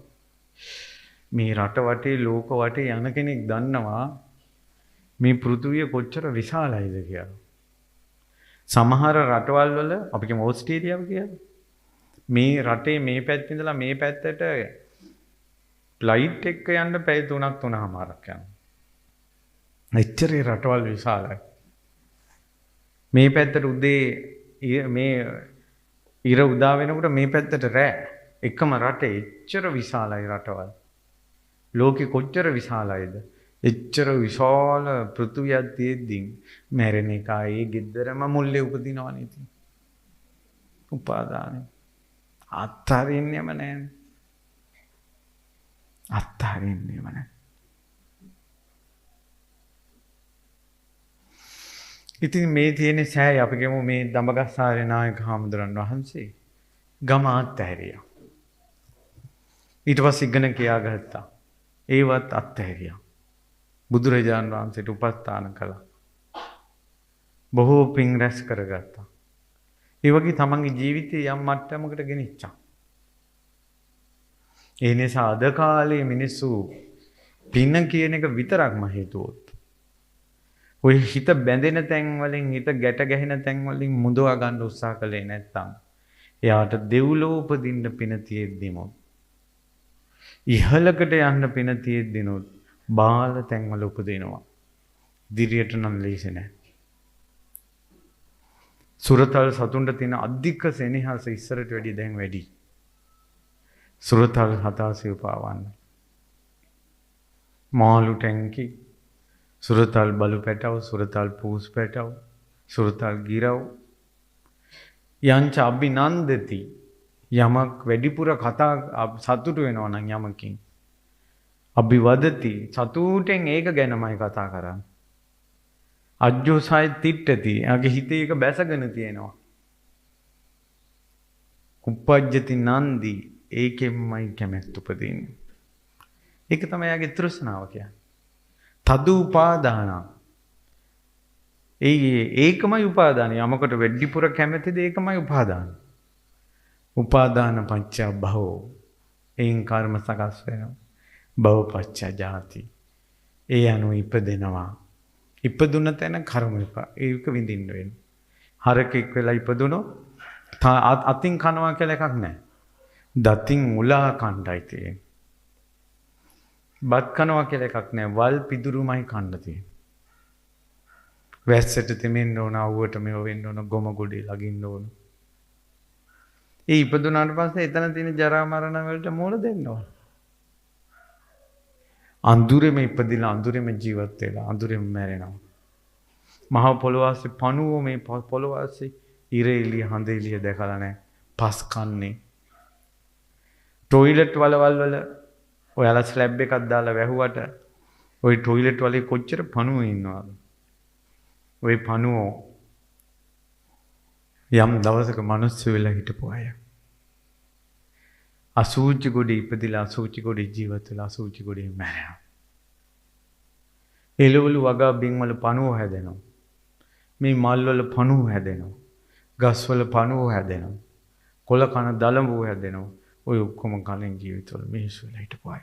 මේ රට වටේ ලෝක වටේ යන කෙනෙක් දන්නවා මේ පෘථුවිය කොච්චර විශාලයිද කියලා. සමහර රටවල් වල අපි කියමු ඕස්ට්‍රේලියාව කියලා. මේ රටේ මේ පැත්තේ ඉඳලා මේ පැත්තට ෆ්ලයිට් එක යන්න පැය 3-3.5ක් යනවා. එච්චරේ රටවල් විශාලයි. මේ පැත්තට උදේ මේ ඉර උදා වෙනකොට මේ පැත්තට රෑ එකම රටේ එච්චර විශාලයි රටවල්. ලෝකෙ කොච්චර විශාලයිද? එච්චර විශාල පෘථුවියක් තියෙද්දි මැරෙන එකයි ගෙදරම මුල්ලේ උපදිනවනේ ඉතින්. උපාදානෙ. අත්තරින්නෙම නැහැ. අත්තරින්නෙම නැහැ. ඉතින් මේ තියෙන සෑය අපි කියමු මේ දඹගස්සාරේ නායක හාමුදුරන් වහන්සේ ගම අත්හැරියා. ඊට පස්සේ ඉගෙන කියා ගත්තා. ඒවත් අත්හැරියා. බුදුරජාණන් වහන්සේට උපස්ථාන කළා. බොහෝ පින් රැස් කරගත්තා. ඒ වගේ තමන්ගේ ජීවිතය යම් මට්ටමකට ගෙනිච්චා. ඒ නිසා අද කාලේ මිනිස්සු පින කියන එක විතරක්ම හිතුවොත් ඔය හිත බැඳෙන තැන් වලින් හිත ගැට ගැහෙන තැන් වලින් මුදවා ගන්න උත්සාහ කළේ නැත්නම් එයාට දෙව්ලොව උපදින්න පින තියෙද්දිමොත් ඉහළකට යන්න පින තියෙද්දිනොත් බාල තැන් වල උපදිනවා. දිරියට නම් ලේසි නෑ. සුරතල් සතුන්ට තියෙන අධික සෙනෙහස ඉස්සරට වැඩිය දැන් වැඩි. සුරතල් හතාසිය පාවන්න. මාළු ටැංකි සුරතල් බලු පැටව, සුරතල් පූස් පැටව, සුරතල් ගිරව් යංච අභිනන්දති යමක් වැඩිපුර කතා සතුටු වෙනවා නම් යමකින් අභිවදති සතුටෙන් ඒක ගැනමයි කතා කරන්නේ. අජ්ජෝසයි තිට්ඨති එයාගේ හිතේ ඒක බැසගෙන තියෙනවා. උපජ්ජති නන්දි ඒකෙන්මයි කැමැත්ත උපදින්නේ. ඒක තමයි එයාගේ තෘෂ්ණාව කියන්නේ. තදු උපාදාන. ඒකමයි උපාදාන. යමකට වැඩිපුර කැමැතිද ඒකමයි උපාදාන. උපාදාන පච්ච භවෝ. එයින් කර්ම සකස් වෙනවා. භව පච්ච ජාති. ඒ අනුව ඉපදෙනවා. ඉපදුන තැන කර්ම ඒක විඳින්න වෙනවා. හරකෙක් වෙලා ඉපදුනොත් අතින් කනවා කියලා එකක් නැහැ. දතින් උලා කණ්ඩායි තියෙන්නේ. බත් කනවා කියලා එකක් නැහැ. වල් පිදුරුමයි කන්න තියෙන්නේ. වැස්සට තෙමෙන්න ඕන, අවුවට මෙව වෙන්න ඕන, ගොම ගොඩේ ලගින්න ඕන. ඒ ඉපදුනාට පස්සේ එතන තියෙන ජරා මරණ වලට මූල දෙන්න ඕන. අඳුරෙම ඉපදිලා අඳුරෙම ජීවත් වෙලා අඳුරෙම මැරෙනවා. මහ පොළොව ආසේ පණුව මේ පොළොව ආසේ ඉර එළිය හඳ එළිය දැකලා නැහැ. පස් කන්නේ. ටොයිලට් වලවල් වල ඔයාලා ස්ලැබ් එකක් දාලා වැහුවට ওই ටොයිලට් වලේ කොච්චර පණුව ඉන්නවද? ওই පණුවෝ යම් දවසක මිනිස්සු වෙලා හිටපු අය. අසූචි ගොඩේ ඉපදිලා අසූචි ගොඩේ ජීවත් වෙලා අසූචි ගොඩේ මැරෙනවා. එළවලු වගා බින් වල පණුවෝ හැදෙනවා. මේ මල් වල පණුවෝ හැදෙනවා. ගස් වල පණුවෝ හැදෙනවා. කොළ කන දලඹුවෝ හැදෙනවා. ඔය ඔක්කොම කලින් ජීවිතවල මිනිස්සු වෙලා හිටපු අය.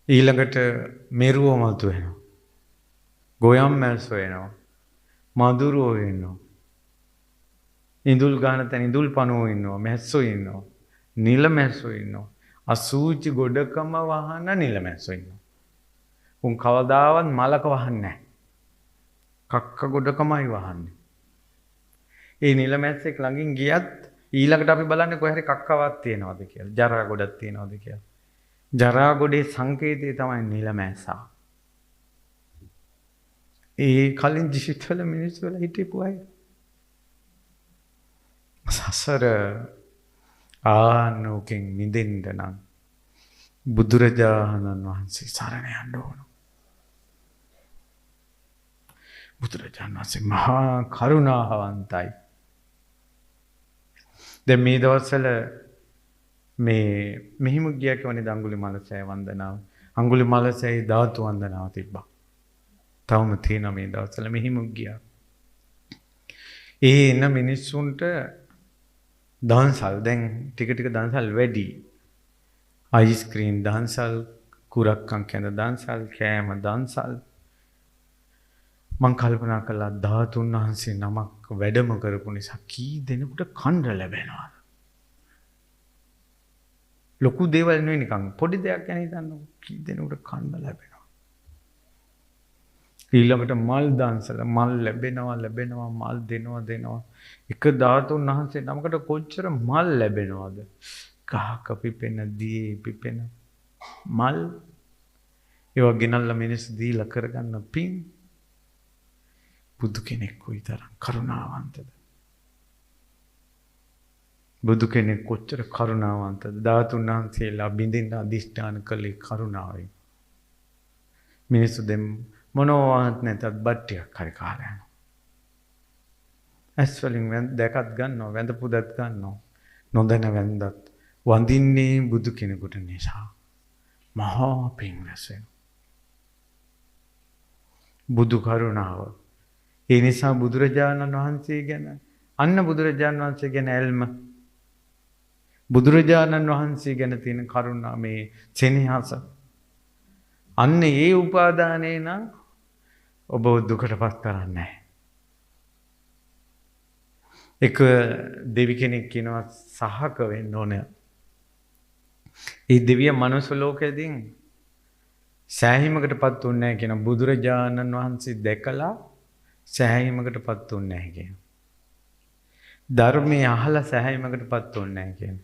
ඊළඟට මෙරුව මතු වෙනවා. ගොයම් මැල්සෝ එනවා. මදුරුවෝ ඉන්නවා. ඉඳුල් ගන්න තැන ඉඳුල් පණුවෝ ඉන්නවා. මැස්සෝ ඉන්නවා. නිල මැස්සෝ ඉන්නවා. අසූචි ගොඩකම වහන නිල මැස්සෝ ඉන්නවා. උන් කවදාවත් මලක වහන්නේ නැහැ. කක්ක ගොඩකමයි වහන්නේ. ඒ නිල මැස්සෙක් ළඟින් ගියත් ඊළඟට අපි බලන්නේ කොහේ හරි කක්කවක් තියනවද කියලා. ජරා ගොඩක් තියනවද කියලා. ජරා ගොඩේ සංකේතය තමයි නිල මැස්සා. ඒ කලින් ජීවිතවල මිනිස්සු වෙලා හිටපු අය. සසර ආනෝකෙන් මිදෙන්න නම් බුදුරජාණන් වහන්සේ සරණ යන්න ඕන. බුදුරජාණන් වහන්සේ මහා කරුණාවන්තයි. දැන් මේ දවස්වල මේ මෙහිම ගියා කියවනේ අඟුලිමාල සෑය වන්දනාව. අඟුලිමාල සෑය ධාතු වන්දනාව තිබ්බා. තවම තියෙනවා මේ දවස්වල මෙහිම ගියා. ඒ එන මිනිස්සුන්ට දන්සල් දැන් ටික ටික දන්සල් වැඩි. අයිස්ක්‍රීම් දන්සල්, කුරක්කන් කැඳ දන්සල්, කෑම දන්සල්. මං කල්පනා කළා ධාතුන් වහන්සේ නමක් වැඩම කරපු නිසා කී දෙනෙකුට කන්න ලැබෙනවද? ලොකු දේවල් නෙවෙයි නිකන් පොඩි දෙයක් ගැන හිතන්නකො කී දෙනෙකුට කන්න ලැබෙනවා. ඊළඟට මල් දන්සල මල් ලැබෙනවා මල් දෙනවා. එක ධාතුන් වහන්සේ නමකට කොච්චර මල් ලැබෙනවද? ගහක පිපෙන දී පිපෙන මල් ඒවා ගෙනල්ලා මිනිස්සු දීලා කරගන්න පින්. බුදු කෙනෙක් කොයිතරම් කරුණාවන්තද? බුදු කෙනෙක් කොච්චර කරුණාවන්තද? ධාතුන් වහන්සේලා බින්දින්න අදිෂ්ඨාන කළේ කරුණාවෙන්. මිනිස්සු දෙම් මොනවත් නැතත් බට්ටියක් හරි කාලා යනවා. ඇස් වලින් දැකත් ගන්නවා, වැඳ පුදත් ගන්නවා. නොදැන වැඳත් වඳින්නේ බුදු කෙනෙකුට නිසා. මහා පින් රැස් වෙනවා. බුදු කරුණාව. ඒ නිසා බුදුරජාණන් වහන්සේ ගැන අන්න බුදුරජාණන් වහන්සේ ගැන ඇල්ම, බුදුරජාණන් වහන්සේ ගැන තියෙන කරුණා, මේ සෙනෙහස, අන්න ඒ උපාදානේ නම් ඔබ දුකටපත් කරන්නේ නැහැ. එක දෙවි කෙනෙක් කියනවා සහක වෙන්න ඕන. ඒ දෙවිය මනුස්ස ලෝකෙදී සෑහීමකටපත් උන්නේ නැහැ කියන බුදුරජාණන් වහන්සේ දැකලා සෑහීමකටපත් උන්නේ නැහැ කියන. ධර්මයේ අහලා සෑහීමකටපත් උන්නේ නැහැ කියන.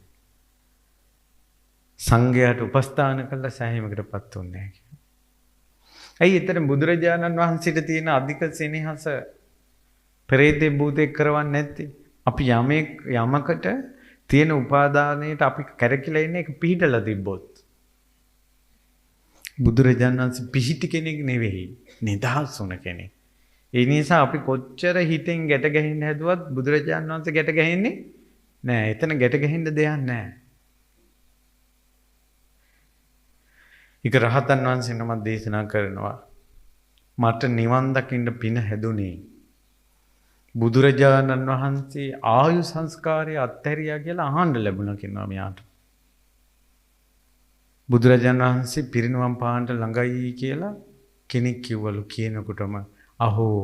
සංඝයාට උපස්ථාන කළා සෑහීමකටපත් උන්නේ නැහැ කියන. ඇයි එතන බුදුරජාණන් වහන්සේට තියෙන අධික සෙනෙහස පෙරේතේ භූතේ කරවන්නේ නැත්තේ? අපි යමකට තියෙන උපාදානයට අපි කැරකිලා ඉන්නේ ඒක පිහිටලා තිබ්බොත්. බුදුරජාණන් වහන්සේ පිහිටි කෙනෙක් නෙවෙයි, නිදහස් වුණ කෙනෙක්. ඒ නිසා අපි කොච්චර හිතෙන් ගැට ගැහෙන්න හැදුවත් බුදුරජාණන් වහන්සේ ගැට ගැහෙන්නේ නෑ. එතන ගැට ගැහෙන්න දෙයක් නෑ. ඒක රහතන් වහන්සේ නම දේශනා කරනවා. මට නිවන් දකින්න පින හැදුනේ බුදුරජාණන් වහන්සේ ආයු සංස්කාරය අත්හැරියා කියලා අහන්න ලැබුණා කියනවා මෙයාට. බුදුරජාණන් වහන්සේ පිරිනිවන් පාන්න ළඟයි කියලා කෙනෙක් කිව්වලු. කියනකොටම අහෝ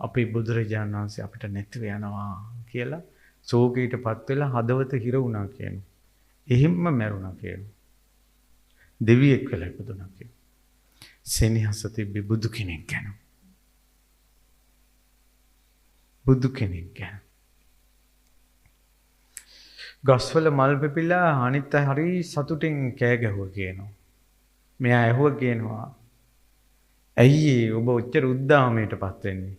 අපේ බුදුරජාණන් වහන්සේ අපිට නැතිව යනවා කියලා ශෝකයටපත් වෙලා හදවත හිර වුණා කියනවා. එහෙම්ම මැරුණා කියනවා. දෙවියෙක් වෙලා ඉපදුණා කියනවා. සෙනෙහස තිබ්බේ බුදු කෙනෙක් ගැන. බුදු කෙනෙක් ගැන. ගස්වල මල් පිපිලා අනිත් අය හරි සතුටින් කෑ ගැහුවා කියනවා. මෙයා ඇහුවා කියනවා ඇයි ඔබ ඔච්චර උද්දාමයටපත් වෙන්නේ?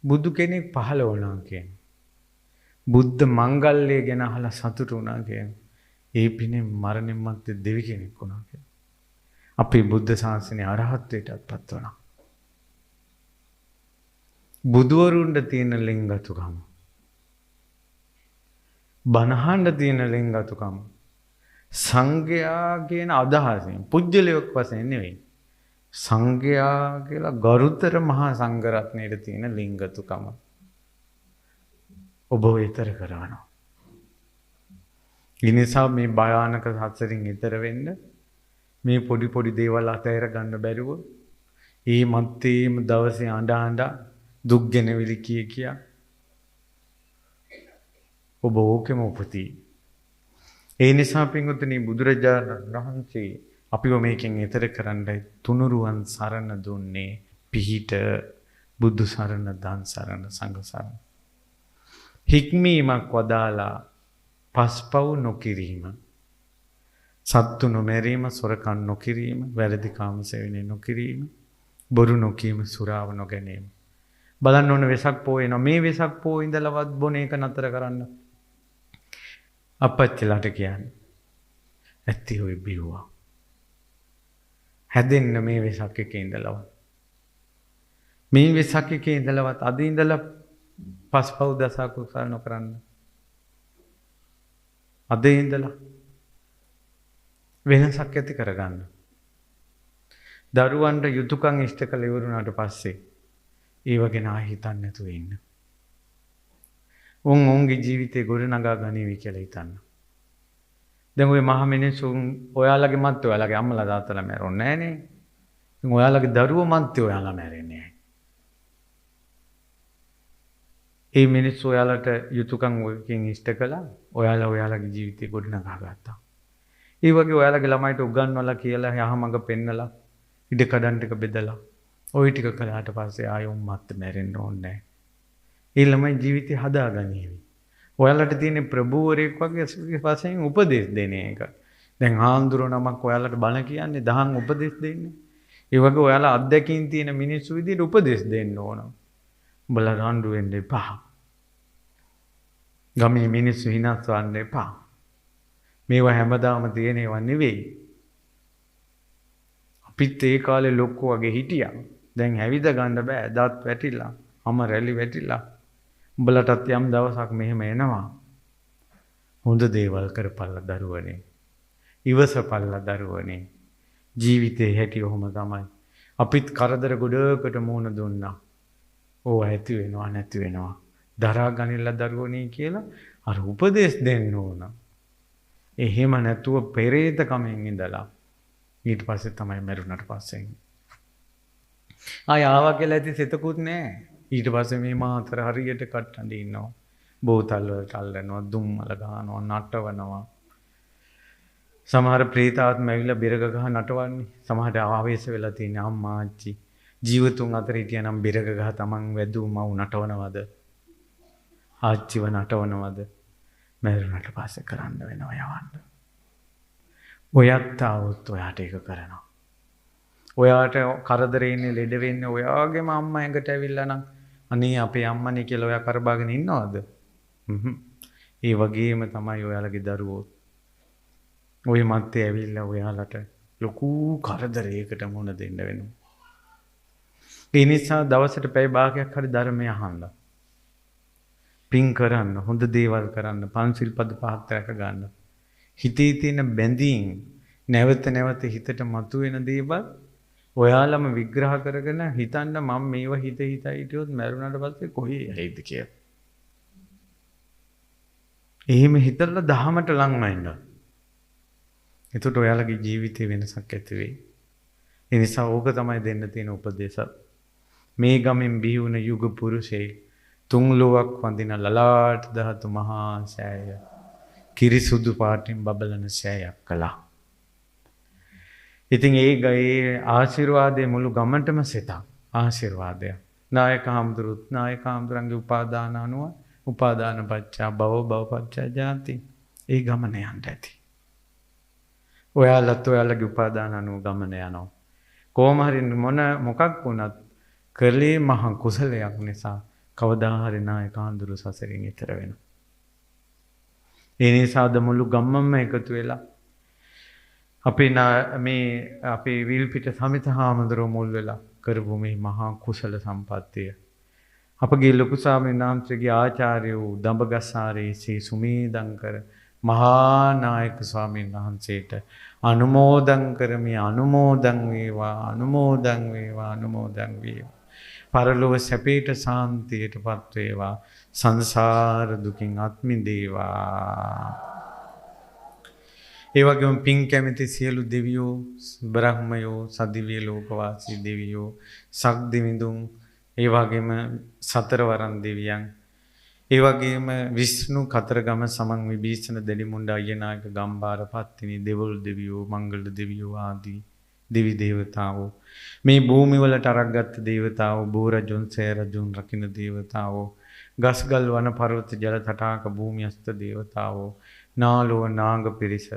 බුදු කෙනෙක් පහළ වුණා කියනවා. බුද්ධ මංගල්‍ය ගැන අහලා සතුටු වුණා කියනවා. ඒ පිනේ මරණින් මත්තේ දෙවි කෙනෙක් වුණා කියනවා. අපේ බුද්ධ ශාසනය අරහත්ත්වයටපත් වුණා. බුදුවරුන්ට තියෙන ලිංගතුකම. බණහන්න තියෙන ලිංගතුකම. සංඝයා කියන අදහසින් පුජ්‍යලයක් වශයෙන් නෙවෙයි. සංඝයා කියලා ගරුතර මහා සංඝරත්නයේ තියෙන ලිංගතුකම. ඔබ ඊතර කරනවා. ඒ නිසා මේ භයානක සසරින් ඊතර වෙන්න මේ පොඩි පොඩි දේවල් අතහැර ගන්න බැරුව ඒ මත්තේම දවසේ අඬ දුක් ගැනවිලි කිය ඔබ ඕකෙම උපතී. ඒ නිසා පින්වතුනි බුදුරජාණන් වහන්සේ අපිව මේකෙන් ඈතර කරන්නයි තුනුරුවන් සරණ දුන්නේ. පිහිට බුදු සරණ, දන් සරණ, සංඝ සරණ. හික්මීමක් වදාලා පස්පව් නොකිරීම, සත්තු නොමැරීම, සොරකම් නොකිරීම, වැරදි කාමසේවනය නොකිරීම, බොරු නොකීම, සුරාව නොගැනීම. බලන්න ඕන වෙසක් පොයනවා. මේ වෙසක් පොය ඉඳලවත් බොන එක නතර කරන්න. අපච්චිලාට කියන්නේ ඇත්ති ඔය බිව්වා. හැදෙන්න මේ වෙසක් එකේ ඉඳලවත්. මේ වෙසක් එකේ ඉඳලවත් අද ඉඳලා පස්පව් දස කුසල් නොකරන්න. අද ඉඳලා වෙනසක් ඇති කරගන්න. දරුවන්ට යුතුයකම් ඉෂ්ට කළ ඉවරුණාට පස්සේ ඒව ගැන ආයෙ හිතන්නේ නැතුව ඉන්න. උන්ගේ ජීවිතේ ගොඩනගා ගනිවි කියලා හිතන්න. දැන් ඔය මහ මිනිස්සුන් ඔයාලගේ මත් ඔයාලගේ අම්මලා තාත්තලා මැරුන්නේ නැහනේ. ඉතින් ඔයාලගේ දරුවෝ මත් ඔයාලා මැරෙන්නේ නැහැ. ඒ මිනිස්සු ඔයාලට යුතුයකම් වලින් ඉෂ්ට කළා. ඔයාලා ඔයාලගේ ජීවිතේ ගොඩනගා ගත්තා. ඒ වගේ ඔයාලගේ ළමයිට උගන්වලා කියලා යහමඟ පෙන්නලා ඉඩ කඩන් ටික බෙදලා ওই ටික කළාට පස්සේ ආයෙ උම්මත් මැරෙන්න ඕනේ නැහැ. ඒ ළමයි ජීවිතය හදාගනිවි. ඔයාලට තියෙන ප්‍රභූවරයෙක් වගේ වශයෙන් උපදෙස් දෙන එක. දැන් ආන්දර නමක් ඔයාලට බණ කියන්නේ දහම් උපදෙස් දෙන්නේ. ඒ වගේ ඔයාලා අත්දැකීම් තියෙන මිනිස්සු විදිහට උපදෙස් දෙන්න ඕන. උඹලා රණ්ඩු වෙන්න එපා. ගමේ මිනිස්සු හිනස් වන්න එපා. මේවා හැමදාම තියෙන ඒවා නෙවෙයි. අපිත් ඒ කාලේ ලොක්කෝ වගේ හිටියා. දැන් ඇවිද ගන්න බෑ. දත් වැටිලා, අම රැලි වැටිලා. උඹලටත් යම් දවසක් මෙහෙම එනවා. හොඳ දේවල් කරපල්ලා දරුවනේ. ඉවසපල්ලා දරුවනේ. ජීවිතේ හැටි ඔහොම තමයි. අපිත් කරදර ගොඩකට මුහුණ දුන්නා. ඕවා ඇති වෙනවා නැති වෙනවා. දරා ගනින්න දරුවනේ කියලා අර උපදේශ දෙන්න ඕන. එහෙම නැතුව පෙරේත කමෙන් ඉඳලා ඊට පස්සේ තමයි මරුණට පස්සේ. ආය ආවා කියලා ඇති සිතකුත් නැහැ. ඊට පස්සේ මේ මාතර හරියට කට්ටඬ ඉන්නවා. බෝතල් වලට අල්ලනවා, දුම්මල ගහනවා, නටවනවා. සමහර ප්‍රේතාත්ම ඇවිල්ලා බිරග ගහ නටවන්නේ. සමහරට ආවේශ වෙලා තියෙන අම්මා ආච්චි ජීවතුන් අතර හිටියනම් බිරග ගහ තමන් වැදූ මව් නටවනවද? ආච්චිව නටවනවද? මරුණට පස්සේ කරන්න වෙනවා යවන්න. ඔයත් ආවොත් ඔයාට ඒක කරනවා. ඔයාට කරදරේ ඉන්නේ ලෙඩ වෙන්නේ ඔයාගේම අම්මා ඇඟට ඇවිල්ලා නම් අනේ අපේ අම්මනේ කියලා ඔයා කරබාගෙන ඉන්නවද? ඒ වගේම තමයි ඔයාලගේ දරුවෝ. ඔය මත්තේ ඇවිල්ලා ඔයාලට ලොකු කරදරයකට මුහුණ දෙන්න වෙනවා. ඒ නිසා දවසට පැය භාගයක් හරි ධර්මය අහන්න. පින් කරන්න, හොඳ දේවල් කරන්න, පන්සිල් පද පහක් රැක ගන්න. හිතේ තියෙන බැඳීම් නැවත නැවත හිතට මතුවෙන දේවල් ඔයාලම විග්‍රහ කරගෙන හිතන්න මම මේව හිත හිටියොත් මැරුණාට පස්සේ කොහේ යයිද කියලා. එහෙම හිතලා දහමට ලං වෙන්න. එතකොට ඔයාලගේ ජීවිතේ වෙනසක් ඇති වෙයි. ඒ නිසා ඕක තමයි දෙන්න තියෙන උපදේශ. මේ ගමෙන් බිහි වුණ යුග පුරුෂේ තුන් ලෝවක් වඳින ලලාට ධාතු මහා සෑය කිරිසුදු පාටින් බබලන සෑයක් කළා. ඉතින් ඒ ආශිර්වාදයේ මුළු ගමන්ටම සිතක් ආශිර්වාදය. නායක හාමුදුරුත් නායක හාමුදුරන්ගේ උපාදාන අනුව උපාදාන පච්චා භව භව පච්චා ජාති. ඒ ගමන යන්න ඇති. ඔයාලත් ඔයාලගේ උපාදාන අනුව ගමන යනවා. කොහොම හරි මොකක් වුණත් කලේ මහ කුසලයක් නිසා කවදා හරි නායක හාමුදුරු සසරින් ඈතර වෙනවා. ඒ නිසා මුළු ගමම එකතු වෙලා අපේ විල්පිට සමිත හාමුදුරුවෝ මුල් වෙලා කරපු මේ මහා කුසල සම්පත්තිය අපගේ ලොකු ස්වාමීන් වහන්සේගේ ආචාර්ය වූ දඹගස්සාරේ ශ්‍රී සුමේදංකර මහා නායක ස්වාමීන් වහන්සේට අනුමෝදන් කරමි අනුමෝදන් වේවා අනුමෝදන් වේවා අනුමෝදන් වේවා. පරලොව සැපේට සාන්තියටපත් වේවා. සංසාර දුකින් අත් මිදේවා. ඒ වගේම පින් කැමති සියලු දෙවියෝ, බ්‍රහ්මයෝ, සදිව්‍ය ලෝකවාසී දෙවියෝ, සක්දිවිඳුන්, ඒ වගේම සතරවරන් දෙවියන්, ඒ වගේම විෂ්ණු කතරගම සමන් විභීෂණ දෙලිමුණ්ඩ අයනායක ගම්බාර පත්තිනි දෙවොල් දෙවියෝ, මංගල දෙවියෝ ආදී දෙවි දේවතාවෝ, මේ භූමිවලට අරක්ගත් දේවතාවෝ, බෝරජුන් සෑරජුන් රකින්න දේවතාවෝ, ගස්ගල් වන පර්වත ජල තටාක භූමියස්ත දේවතාවෝ, නාලෝ නාග පිරිස,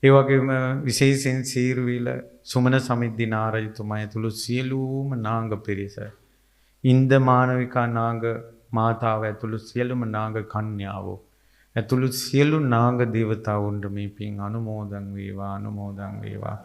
ඒ වගේම විශේෂයෙන් සීරුවිල සුමන සමිද්දි නාරජතුමා ඇතුළු සියලුම නාග පිරිස, ඉන්ද මානවිකා නාග මාතාව ඇතුළු සියලුම නාග කන්‍යාවෝ ඇතුළු සියලු නාග දේවතාවුන්ට මේ පින් අනුමෝදන් වේවා අනුමෝදන් වේවා.